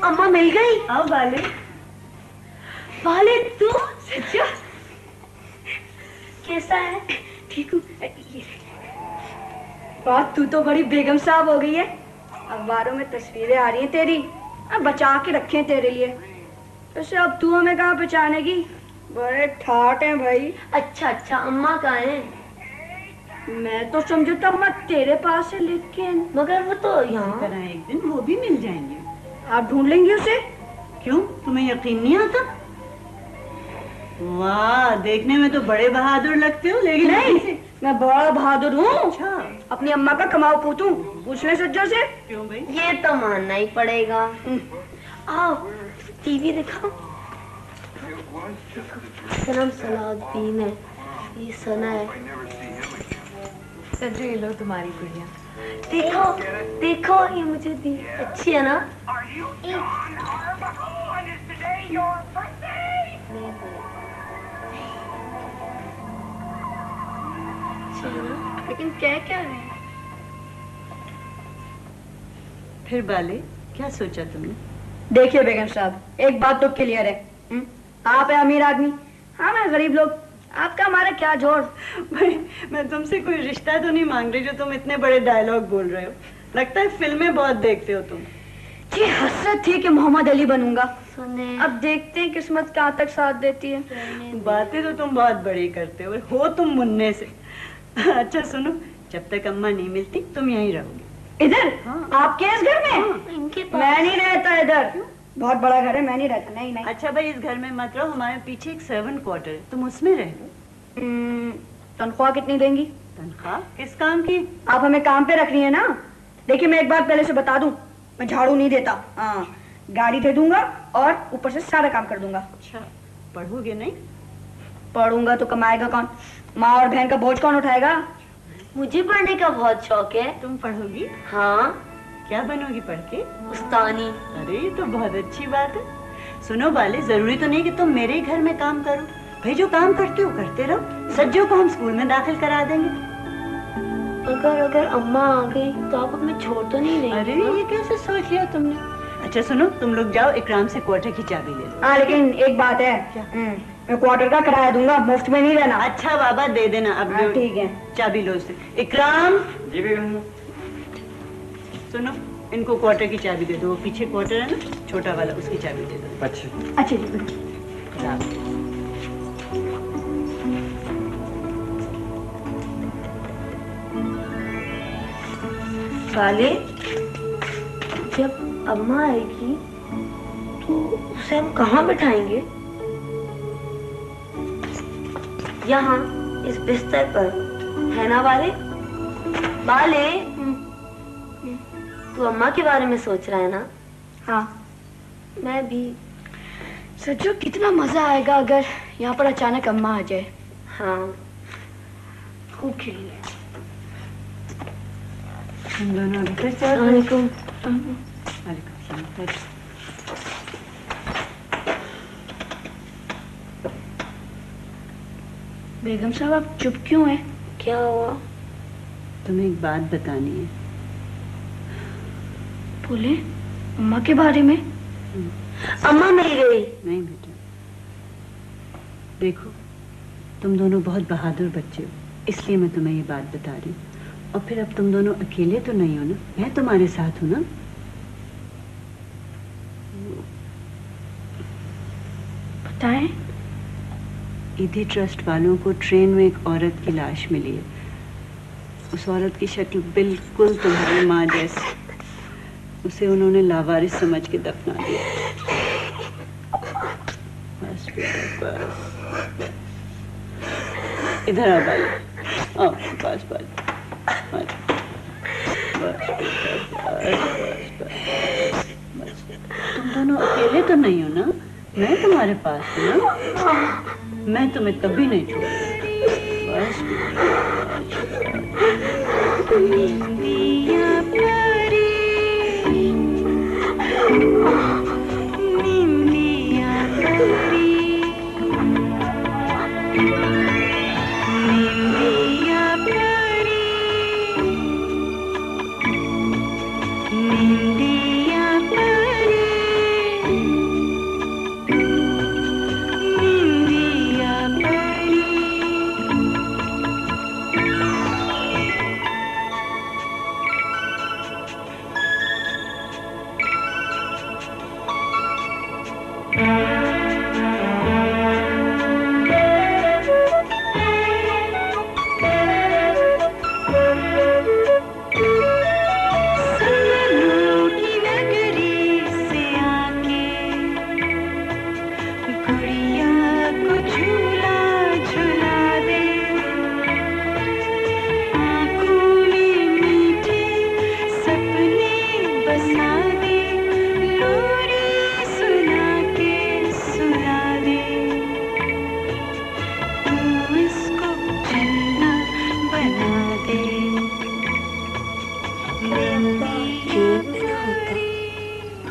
अम्मा मिल गई। आओ बाले। बाले तू सच्चा कैसा है? ठीक हूँ। बात तू तो बड़ी बेगम साहब हो गई है। अखबारों में तस्वीरें आ रही हैं तेरी, अब बचा के रखे हैं तेरे लिए। वैसे अब तू हमें कहाँ पहचानेगी? बड़े ठाट हैं भाई। अच्छा अच्छा, अम्मा कहाँ हैं? मैं तो समझू तो अम्मा तेरे पास है, लेकिन मगर वो तो यहाँ एक दिन वो भी मिल जाएंगे। आप ढूंढ लेंगे उसे? क्यों, तुम्हें यकीन नहीं आता? वाह, देखने में तो बड़े बहादुर लगते हो, लेकिन नहीं, मैं बड़ा बहादुर हूँ। अच्छा। अपनी अम्मा का कमाओ पूतू, पूछ ले सज्जो से। क्यों भाई? ये तो मानना ही पड़ेगा। आओ टीवी दिखाओ। इसका नाम सलाउद्दीन है, ये सना है। सज्जो ये लो तुम्हारी गुड़िया। देखो देखो, ये मुझे दी, अच्छी है ना? लेकिन क्या क्या है? फिर बाले, क्या सोचा तुमने? देखिए बेगम साहब, एक बात तो क्लियर है, आप है अमीर आदमी, हम है गरीब लोग, आपका हमारा क्या जोड़? भाई मैं तुमसे कोई रिश्ता तो नहीं मांग रही जो तुम इतने बड़े डायलॉग बोल रहे हो। लगता है फिल्में बहुत देखते हो तुम। जी हसरत थी कि मोहम्मद अली बनूंगा, अब देखते हैं किस्मत कहाँ तक साथ देती है। बातें तो तुम बहुत बड़ी करते हो तुम मुन्ने से। अच्छा सुनो, जब तक अम्मा नहीं मिलती तुम यहीं रहोगे। इधर? हाँ। आपके इस घर में? इनके पास। मैं नहीं रहता इधर, बहुत बड़ा घर है, मैं नहीं रहता। नहीं नहीं। अच्छा भाई, इस घर में मत रहो, हमारे पीछे एक सर्वेंट क्वार्टर है, तुम उसमें रह लो। तनख्वाह कितनी देंगी? तनख्वाह किस काम की? आप हमें काम पे रख रही है ना। देखिए मैं एक बार पहले से बता दूं, मैं झाड़ू नहीं देता, हाँ गाड़ी दे दूंगा और ऊपर से सारा काम कर दूंगा। अच्छा, पढ़ोगे नहीं? पढ़ूंगा तो कमाएगा कौन? माँ और बहन का बोझ कौन उठाएगा? मुझे पढ़ने का बहुत शौक है। तुम पढ़ोगी? हाँ। क्या बनोगी पढ़ के? उस्तानी। अरे ये तो बहुत अच्छी बात है। सुनो बाले, जरूरी तो नहीं कि तुम मेरे ही घर में काम करो, भाई जो काम करते हो करते रहो। सज्जो को हम स्कूल में दाखिल करा देंगे। अगर अम्मा आ गई तो आप हमें छोड़ तो नहीं देंगे? अरे ये कैसे सोच लिया तुमने? अच्छा सुनो, तुम लोग जाओ, इकराम से क्वार्टर की चाबी ले लो। हाँ लेकिन एक बात है, मैं क्वार्टर का किराया दूंगा, मुफ्त में नहीं रहना। अच्छा बाबा दे देना। अब ठीक है, चाबी लो उससे। इकराम जी बेगम। सुनो, इनको क्वार्टर की चाबी दे दो, वो पीछे क्वार्टर है ना छोटा वाला, उसकी चाबी दे दो। अच्छा अच्छा जी। वाले, जब अम्मा आएगी तो उसे हम कहाँ बिठाएंगे? यहाँ इस बिस्तर पर, है ना वाले? वाले, तू अम्मा के बारे में सोच रहा है ना? हाँ मैं भी। सच्चो कितना मजा आएगा अगर यहाँ पर अचानक अम्मा आ जाए। हाँ खूब खेलेंगे। हम दोनों अभी तक बेगम साहब आप चुप क्यों हैं? क्या हुआ? तुम्हें एक बात बतानी है। बोले, अम्मा के बारे में? अम्मा मिल गई? नहीं बेटा, देखो तुम दोनों बहुत बहादुर बच्चे हो, इसलिए मैं तुम्हें ये बात बता रही हूँ। और फिर अब तुम दोनों अकेले तो नहीं हो ना, मैं तुम्हारे साथ हूँ ना। बताएं। ईदी ट्रस्ट वालों को ट्रेन में एक औरत की लाश मिली है। उस औरत की शक्ल बिल्कुल तुम्हारी माँ जैसी। उसे उन्होंने लावारिस समझ के दफना दिया। बस बेटा बस, इधर आ भाई, आओ बस बस बस बस। तुम दोनों अकेले तो नहीं हो ना, मैं तुम्हारे पास हूँ ना, मैं तुम्हें कभी नहीं छोड़ूंगी। बस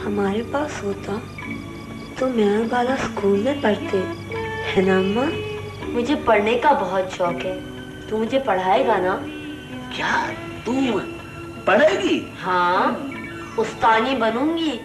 हमारे पास होता तो मैं और बाला स्कूल में पढ़ते, है ना अम्मा? मुझे पढ़ने का बहुत शौक है। तू मुझे पढ़ाएगा ना? क्या तू पढ़ेगी? हाँ, उस्तानी बनूंगी।